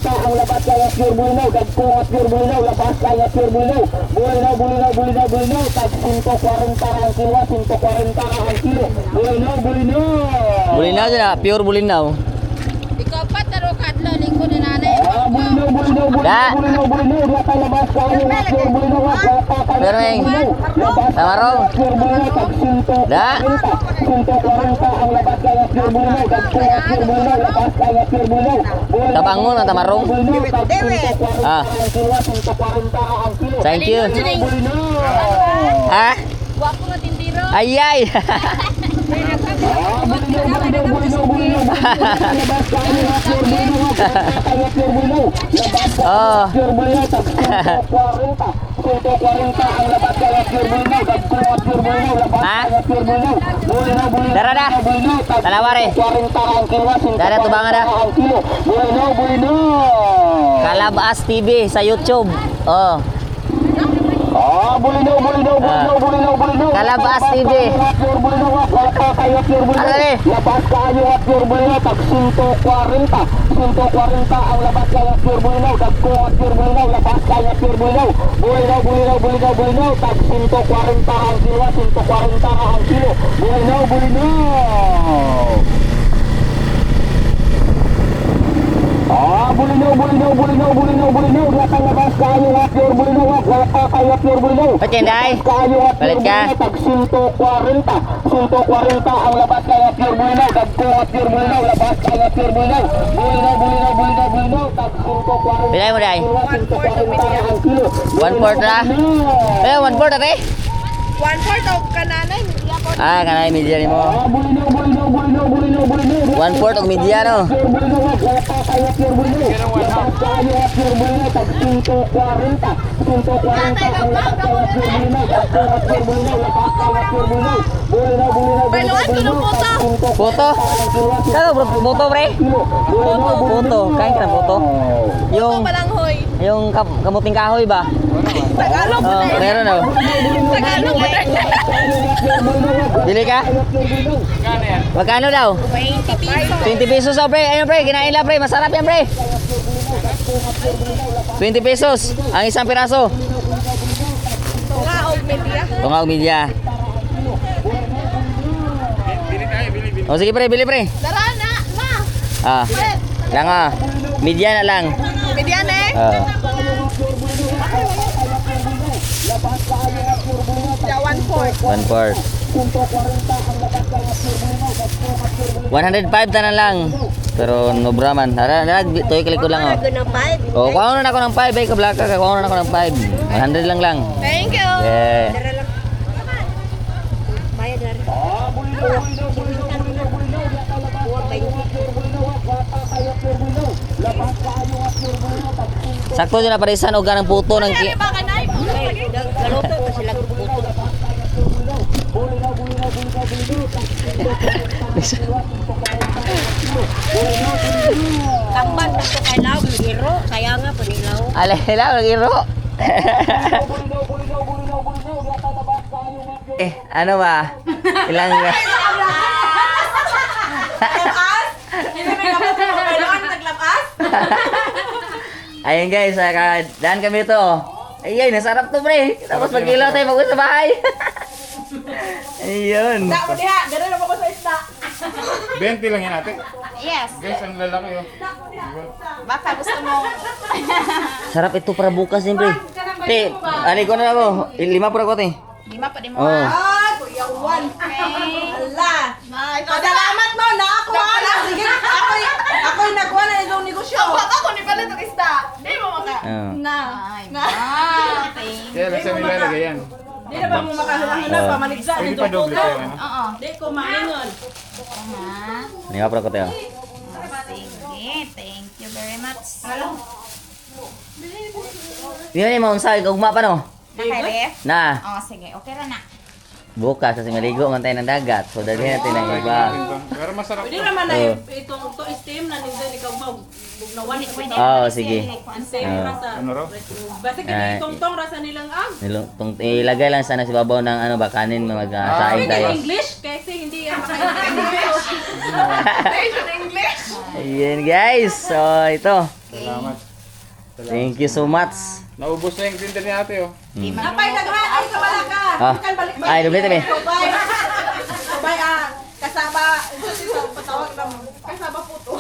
ang labas kayo at Pure Bulinaw, dagko at Pure Bulinaw, labas kayo at Pure Bulinaw, Bulinaw, tag 140 ang kilo, 140 ang kilo, Bulinaw. Bulinaw dyan na. Pure Bulinaw. Ikaw pa, taro kadlo, lingko ni nanay. Da. Bulinaw, diya labas kayo at Pure Bulinaw, Pero may... Tamarong. Pure Bulinaw, tag 140 Da. ang labas kayo at Pure Bulinaw, dagko at Pure Bulinaw, labas kayo at Pure Bulinaw, Tabangon ang tamarong. Ah. Thank you. Ha? Wapo nga tindiro. Ayay. Oh. Ha? Dara dah. Talaware. Dara tubangan dah. Kalabas TV sa YouTube. Oh. Kalabas TV. Ano ni? Labas kayo at Pure Bulinaw, tag 140 ang labas kayo at Pure Bulinaw, dagko at Pure Bulinaw, labas kayo at Pure Bulinaw, Bulinaw, tag 140 ang kilo, 140 ang kilo, Bulinaw. Bulinaw, diya ka labas kayo at Pure Bulinaw, wapa kayo at Pure Bulinaw. Pacenday. Kayo at Balik ka. tag 140 ang labas kayo at Pure Bulinaw, dagko at Pure Bulinaw, labas kayo at Pure Bulinaw, Bulinaw, tag 140 Bilay mo day. 140 ang kilo. 1/4 na. Eh, 1/4 ate. 1/4 of kananay. Ah, kanay media ni mo. Bulinaw. 1/4 og media no. Pure Bulinaw, wapa kayo at Pure Bulinaw, labas kayo at Pure Bulinaw, tag 140 ang labas kayo at Pure Bulinaw, dagko at Pure Bulinaw, labas kayo at Pure Bulinaw, Bulinaw, Foto. Kano bro, foto pre? Foto. Kain ka ng foto. Yung Balanghoy. yung kamuting kahoy ba? Tagalog Oh, meron oh. Tagalog mo Bili ka? Magkano daw? 20 pesos. 20 pesos oh, pre. Ayun pre, kinain lang pre. Masarap yan pre. 20 pesos ang isang piraso. Tunga og media. Tunga og media. Oh sige pre, bili pre. Tara na, ma. Ah. Lang ah. Media na lang. Median eh. Ah. Ya 1/4. 1/4. 105 tanan lang. Pero nobra man. Ara, toy klik ko lang oh. Guna 5. Oh, kuha na ako ng 5 ay kablaka ka. Kuha na ako ng 5. 100 lang. Thank you. Yeah. Bayad na rin. Sakto din na parisan og ganang puto ng ki. Ba kanay? Galuto pa sila puto. Tamban pa to kay law, giro, kaya nga panilaw. Alay lagiro. Ano ba? Ilang Ayun guys, daan kami ito. Ayun, nasarap to pre. Tapos mag-ilaw tayo mag sa bahay. Ayun. Ako diha, gano'n na ako sa isda. 20 lang yan ate. Yes. Guys, ang lalaki oh. Baka gusto mo. Sarap ito para bukas din pre. Te, ani ko na ako. 5 para ko te. 5 pa din mo. Oh. Ah, Kuya Juan. Ala. Pasalamat mo na ako ana. Sige, ako'y nagwa na itong negosyo. Ako ni pala itong isda. Di mo maka. Oh. Na. Kaya lang sa nilalagay yan. Di na ba mo makahalang pa maligsa Pwede nito pa doble tayo ano? Oo. Di ko malingon. Ni para ko te. Oh. Sige, thank you very much. Yun ni mo unsay ugma pa no. Nakare? Na. Oh, sige, okay ra na. Bukas kasi maligo man tayo ng dagat. So dalhin natin ang iba. Pero masarap Pwede to. naman na Oh. itong to steam na nindot ikaw bugnawan ni pwede. Oo, sige. Steam Oh. rasa. Ano raw? Basta Ay. kini tong rasa nilang Ilagay lang sana si babaw ng ano ba kanin mag-saing Pwede tayo. English kasi hindi yan makaintindi. English. Ayan guys. So ito. Salamat. Thank you so much. Naubos na yung grinder ni ate oh. Napay daghan ay sa wala ka. Ah. Bukan balik. Ay, dubli tabi. Bye. Bye kasaba patawag ng kasaba puto.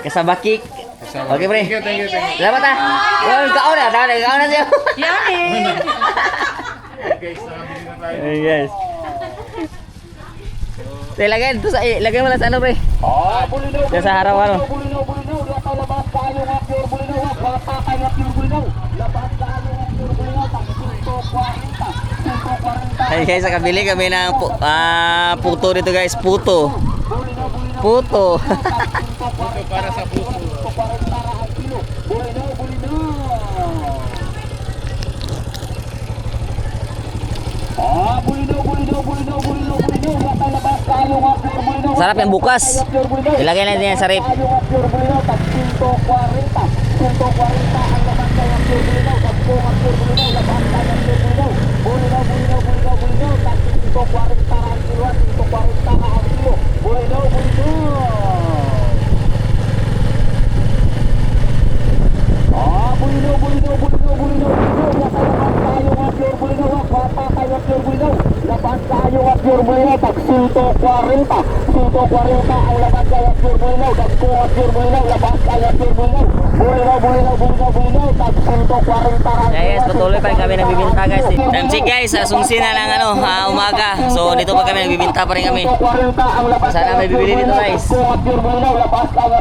Kasabakik. Okay pre. Thank you, thank you, thank you. Salamat ah. Well, kaon na. Kaon na siya. Yani. Guys, nakabili na tayo. Ayan guys. Tay, lagay mo lang sa ano pre. Ah, bulinaw, Diyan sa haraw ano. bulinaw, diya tayo labas kayo nga pure bulinaw, bata kayo pure bulinaw, labas kayo nga pure bulinaw, tag 140, 140. Ay guys, nakabili kami ng puto dito guys. Puto. Puto. Ito para sa puso. Bulinaw, bulinaw. Ah, bulinaw, bulinaw, bulinaw, bulinaw, bulinaw, diya tayo labas kayo nga pure bulinaw. Sarap yan bukas. Ilagay natin yan sa rip. Kayo nga pure bulinaw, tag 140. 140 ang labas kayo pure bulinaw, tag pure bulinaw, labas kayo pure bulinaw. Bulinaw, bulinaw, bulinaw, bulinaw, tag 140 ang kilo, 140 ang kilo. Bulinaw, bulinaw. Ah, bulinaw, bulinaw, bulinaw, bulinaw, bulinaw, labas kayo nga pure bulinaw, labas kayo nga pure bulinaw, tag 140. 140 ang labas kayo pure bulinaw, tag pure bulinaw, labas kayo pure bulinaw. Bulinaw, bulinaw, bulinaw, bulinaw, tag 140 ang Guys, patuloy pa rin kami nagbibinta guys. Time check guys, sungsi na ng ano, umaga. So dito pa kami nagbibinta pa rin kami. Sana may bibili dito guys.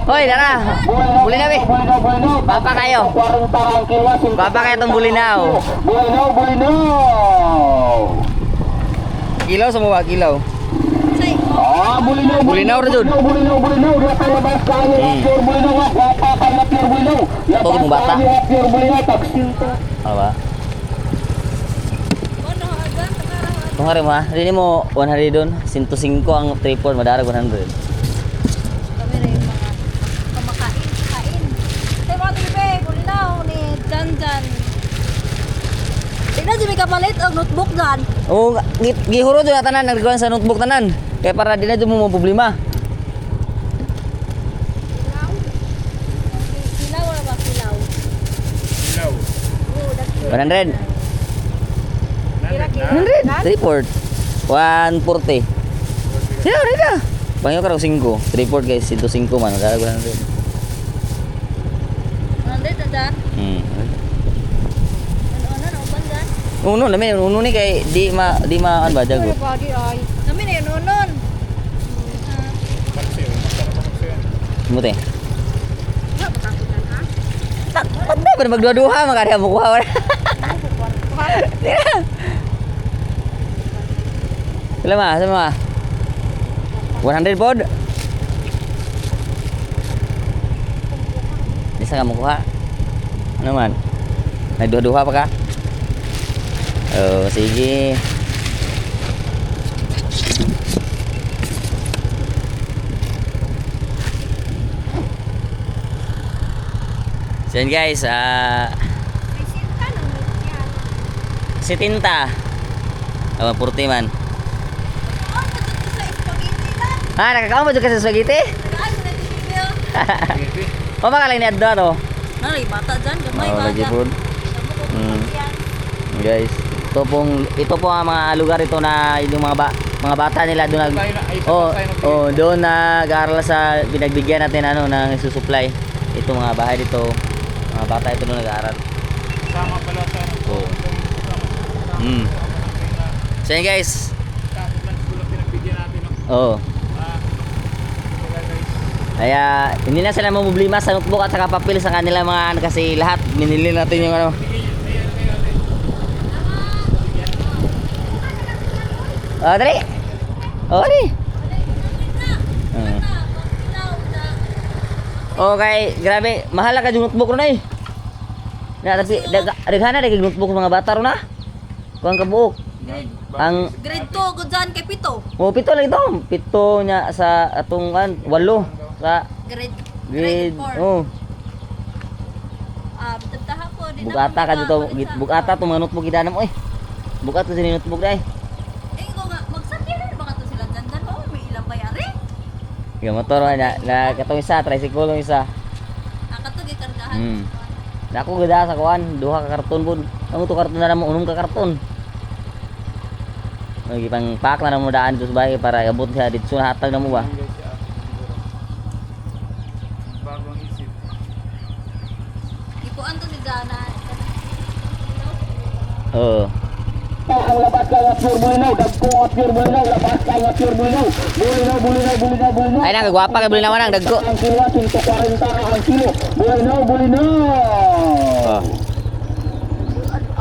Hoy, tara. Buli na be. Papa kayo. Papa kayo itong bulinaw. Bulinaw, bulinaw. Kilaw sa mga kilaw. Ah, bulinaw, Bulinaw ra jud. bulinaw, bulinaw, diya tayo labas kayo nga pure bulinaw, bata kayo nga pure bulinaw. Tawag mo bata? Labas kayo nga pure bulinaw, tag 100. Ano ba? Ano agad tagaraw. Kung hari mo ha, hindi mo 100 doon. 105 ang triple, madarag 100. Kami rin mga kumakain, kain. Tay mga tibe, bulinaw ni Janjan. Tignan jud mi kapalit og notebook dan. Oo, gihuro dyan na tanan, nagagawan sa notebook tanan. Kaya para di na dyan mo problema. Kilaw wala ba kilaw? Ilaw. Oo, dagko. 100. Kira-kira. 100. Report. 140. Sino, rida. Pangyo ka raw 5. Report guys, 105 man. Madarag 100. 100 na dan. Ano na uban dan? Uno, namin. Uno ni kay di ma ano ba, jago. Body ay. Kami na yun unon. Muti. Tak, patay pa na magduha-duha, makariya mo kuha. Tira. Sama 100 pod. Bisa ka mo kuha. Ano man? Nagduha-duha pa ka? Oh, sige. So yun guys, May sinta nang yan. si Tinta. Awan, 40 man. Oh, dito sa spaghetti lang. Nakakaon ba dyan kasi sa spaghetti? Saan mo na tibyo? O makalang ni Adda to. Nalay bata dyan, gamay Oh, bata. lagi po. Mm. Yan. Guys, ito po ang mga lugar ito na yung mga bata nila doon doon nag-aaral sa binagbigyan natin ng isusupply. Ito mga bahay dito. Mga bata ito doon nag-aaral. Sama pala sa So yun guys. Kapag lang pinagbigyan natin. Oo. Kaya hindi na sila mamblema sa notebook at saka papel sa kanila mga kasi lahat binili natin yung ano. Oh, dali. Oh, dali. Okay, grabe. Mahal ka yung notebook ro na eh. Na tapi daghana dagig notebook mga bata ro na. Kuang kabuok. Ang Grade 2, good saan kay Pito. pito lang ito. Pito niya sa atong walo sa Grade grade. 4. Oh, Taha po. bugata ka dito. Bugata to mga notebook gidanam oy. Bukat to sa notebook dai. Eh, ko nga, magsakyan ba ka to sila dyan? Oh, may ilang bayari. Yung motor na katong isa, tricycle yung isa. Kato, gikargahan. Nako gada sa kuan, duha ka karton bud. Ang to karton na mo, unong ka karton. Lagi pang pak na mo daan dito sa bahay para abot siya dito sa hatag na mo ba. Bagong isip. Ikuan to si Jana. Oo. Ang labas kaya pure bulinaw, dagko at pure bulinaw, labas kaya pure bulinaw. Bulinaw. Ay nang gwapa kay bulinaw nang dagko. Ang kilo, 140 ang kilo. Bulinaw.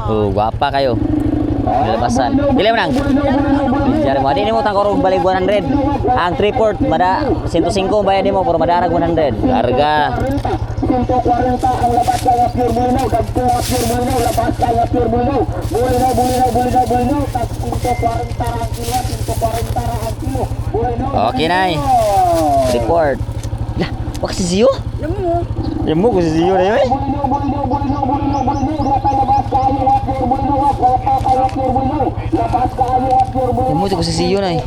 Oh, gwapa kayo. Nilabasan. Dili mo nang. Jare mo di mo tang korog balik 100. Ang 3/4 mada 105 bayad mo pero madarag 100. Larga. 140 ang labas kaya pure bulinaw, dagko at pure bulinaw, labas kaya pure bulinaw. Bulinaw. Tag 140 ang kilo, 140 ang kilo. Bulinaw. Okay na. Report. Lah, wak si Zio? Nemu ko si Zio na yun. Nemu ko si Zio na eh.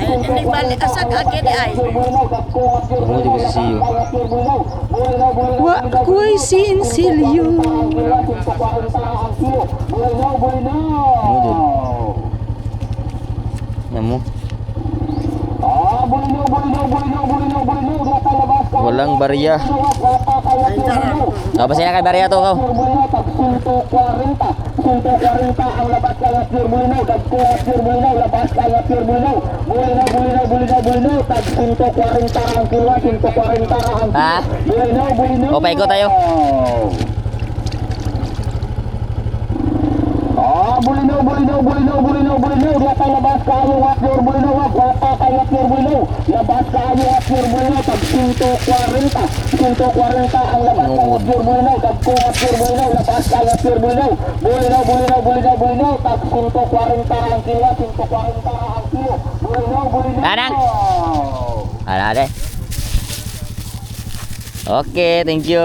Hindi balik asag agad ay. Nemu ko si Zio. Wa kuy sinsilyo. Nemu. Walang barya. Apa sih kay barya to kau? 140 ang labas kaya pure bulinaw, dagko at pure bulinaw, labas kaya pure bulinaw. Bulinaw, tag 140 ang kilo, 140 ang kilo. Ha? Bulinaw. O, paikot tayo. Bulinaw. Diya tayo labas kayo at pure bulinaw, gwapa kaya pure bulinaw. Labas kayo at pure bulinaw, tag 140 ang labas kaya pure bulinaw, dagko at pure bulinaw, labas kaya pure bulinaw. Bulinaw, tag 140 ang kilo, 140 ang kilo. Bulinaw. Anang? Ada deh. Oke, thank you.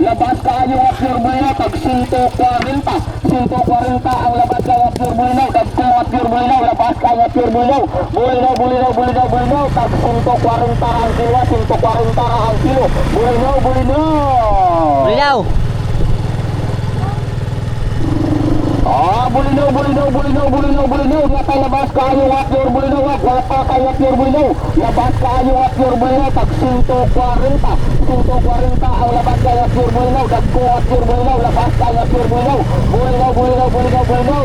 Labas kayo at pure bulinaw, tag 140 ang labas kaya pure bulinaw, dagko at pure bulinaw, labas kaya pure bulinaw. Bulinaw, tag 140 ang kilo, 140 ang kilo. Bulinaw. Beliau. Bulinaw. Diya tayo labas kayo at pure bulinaw, gwapa kaya pure bulinaw. Labas kayo at pure bulinaw, tag 140 ang labas kaya pure bulinaw, dagko at pure bulinaw, labas kaya pure bulinaw. Bulinaw,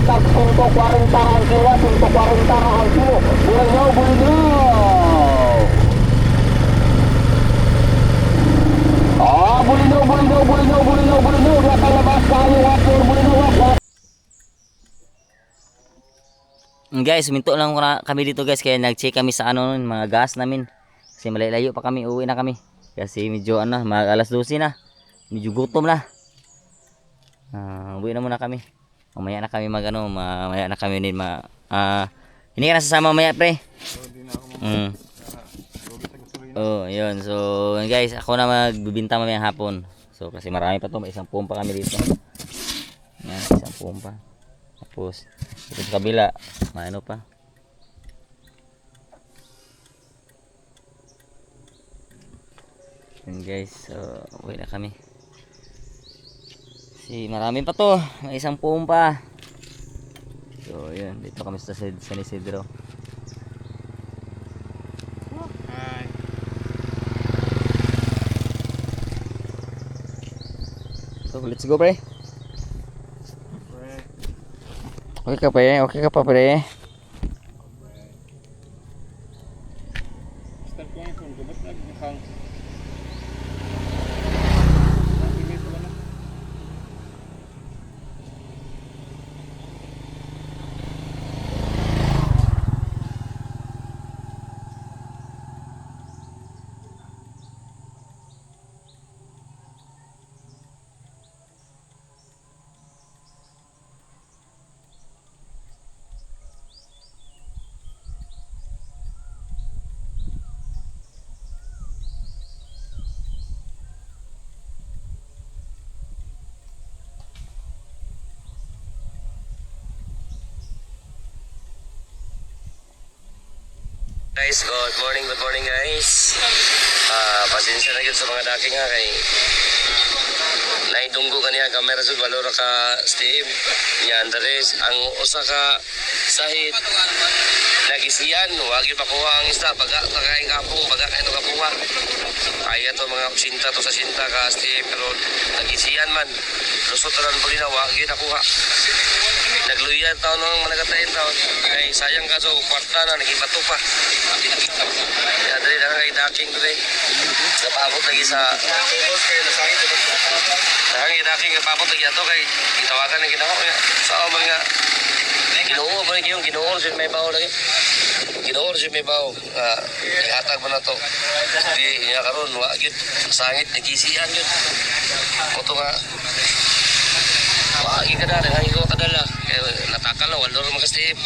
tag 140 ang kilo, 140 ang kilo. Bulinaw. Bulinaw. Diya tayo labas kayo at pure bulinaw, gwapa. Guys, minto lang kami dito guys kaya nag-check kami sa mga gas namin. Kasi malayo pa kami, uwi na kami. Kasi medyo mag alas 12 na. Medyo gutom na. Uwi na muna kami. Mamaya na kami mamaya na kami din hindi ka nasasama mamaya pre. Oh, yun. So, guys, ako na magbibinta mamaya hapon. So, kasi marami pa to, may isang pompa kami dito. Yan, isang pompa. Tapos dito sa kabila, ano pa? Yun guys, so uwi na kami. Marami pa to, may isang pompa. So yun, dito kami sa San Isidro. So let's go pre. Okay ka pa pre. Start ko yung phone ko, ba't nag-hang? Guys, good morning guys. Pasensya na gyud sa mga daking ha kay naidunggo kaniya kamera sud valora ka Steve. Nya Andres ang usa ka sahit nagisiyan wa gyud makuha ang isda baga kay kapong baga ito kapunga. Kaya to mga 80 to sa 80 ka Steve pero nagisiyan man. Lusot ran buli na wa gyud nakuha. Nagluyan taon ng managatayin taon. Kay sayang ka so kwarta na naging bato pa. Kaya dali na kay daking dali. Napabot lagi sa Nahangin daking napabot lagi ato kay itawagan ng ginawa kaya sa mga Ginoo ba yung Ginoo si may bawo lagi. Ginoo si may bawo. Ihatag mo na to. Di niya karon wa gyud sangit nagisian gyud. Moto nga wagi ka na, hangin ko kadala. Natakal na, wala rin makastip.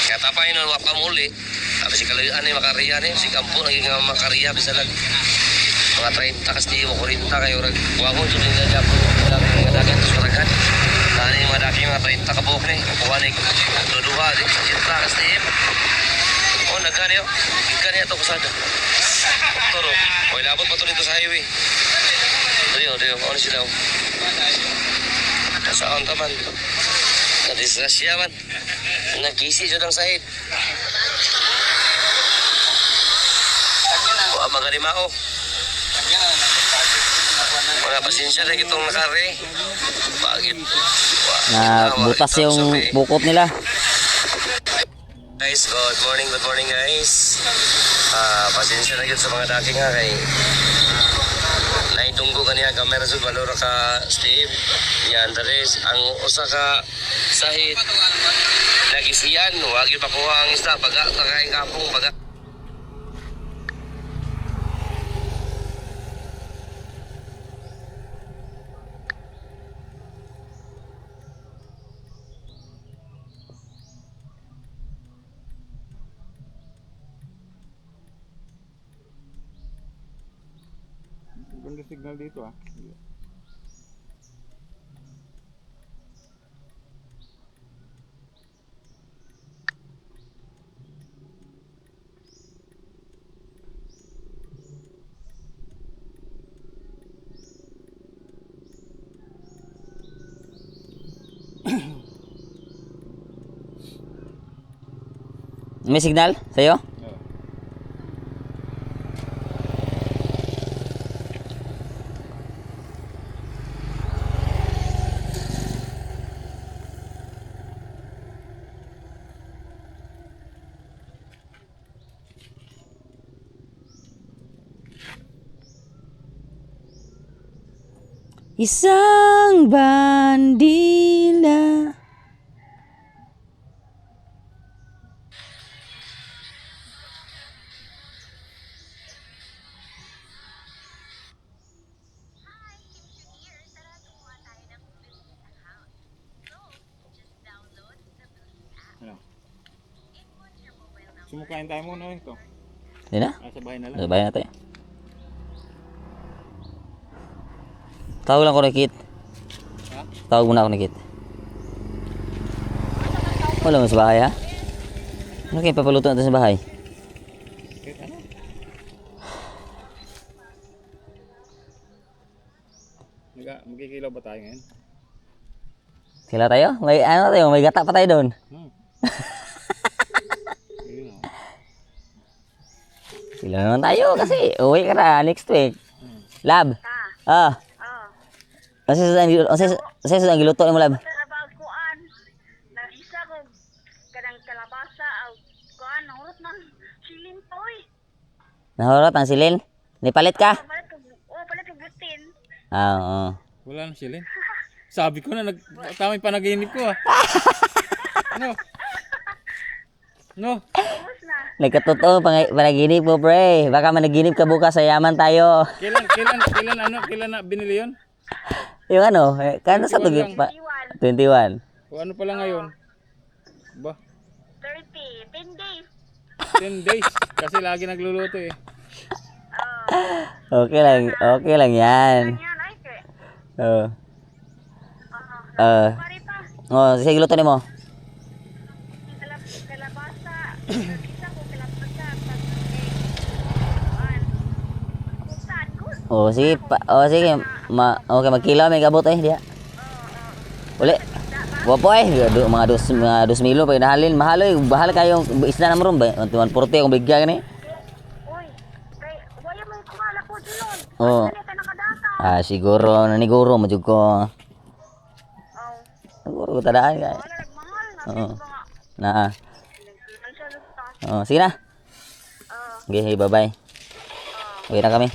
Kaya tapay na, wapa muli. Tapos si kalayaan na makariya na si kampo naging makariya. Bisa lang, mga 30 kastip mo, 40 kayo. Wawon, so nila dyan po. Wala kong mga dagat, suragan. Dahil yung mga daki, mga 30 kabuok na. Kukuha na yung duduha, sa 30 kastip. O, nagkani o. Nagkani ito kusada. Toro, o ilabot pa ito dito sa highway. Rio, ano sila? Nasaan taman? Nadisgrasya man. Nagkisi siya ng sahid. Wala magalimao. Wala pasensya na itong nakari. Bakit? Na butas yung bukot nila. Guys, good morning guys. Pasensya na yun sa mga daking ha kay naidunggo kaniya kamera sud valora ka Steve. Nya Andres ang usa ka sahit nagisiyan wa gyud makuha ang isda baga kay kapong baga. Ganda signal dito ah. May signal sa'yo? Isang bandila. Ano? Sumukain tayo muna ito. Hindi na? Sa bahay na lang. Sa bahay na tayo. Tawag lang ako na Kit. Ha? Tawag muna ako na Kit. Wala mo sa bahay ha? Ano kayo papaluto natin sa bahay? Kahit ano? Magkikilaw ba tayo ngayon? Sila tayo? May ano tayo? May gata pa tayo doon. Yun o. Sila naman tayo kasi uwi ka na next week. Lab. Kasi sa ang giluto ni mo Lab. Kuan. Nagisa ko kanang kalabasa kuan nahurot man silin toy. Nahurot ang silin. Nipalit ka? Palit ko butin. Oo. Wala na silin. Sabi ko na tamang panaginip ko ah. Ano? No? Nagkatotoo panaginip mo pre. Baka managinip ka bukas sa yaman tayo. Kailan na binili yun? Yung ano, kano sa tugip pa? 21. O ano pala ngayon? Ba? 30, 10 days. 10 days. Kasi lagi nagluluto eh. Okay lang yan. Yan ay ke. Oo. Pare pa. Sige, luto ni mo. Kalabasa Oh, sige. Sige. Okay, magkilaw may gabot diya. Uli. Wapo mga 2 milo pa nahalin. Mahal bahal kayo isda na maron ba? 140 akong bigyan ni. Wala mo kumala po doon. Oh. Siguro naniguro mo jud ko. Siguro ko tadaan ka. Oo. Na. Sige na. Okay, bye-bye. Okay na kami.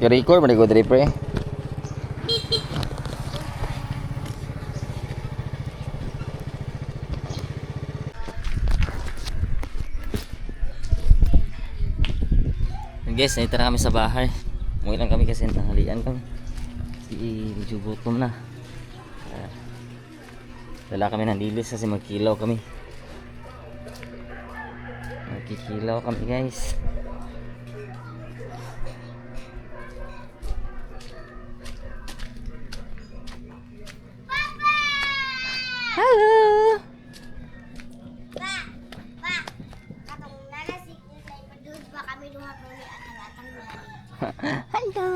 I-record mo ni ko diri pre. Guys, nandito na kami sa bahay. Umuwi lang kami kasi tanghalian kami. Medyo gutom na. Dala kami ng dilis kasi magkilaw kami. Magkikilaw kami guys. Hello! Hello!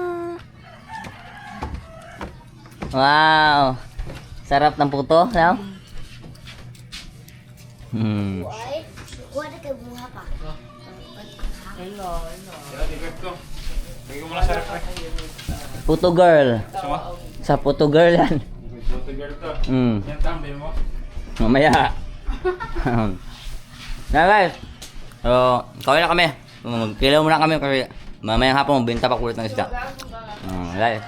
Wow! Sarap ng puto, no? Sila, tigret ko. Bigyan ko muna sa ref, Puto girl. Sama? Sa puto girl yan. Ito, tigret to. Yan, tambay mo. Mamaya. Na guys. So, kawin na kami. Magkilaw muna kami kasi mamayang hapon magbenta pa kulit ng isda. Guys.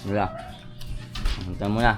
Wala. Punta muna.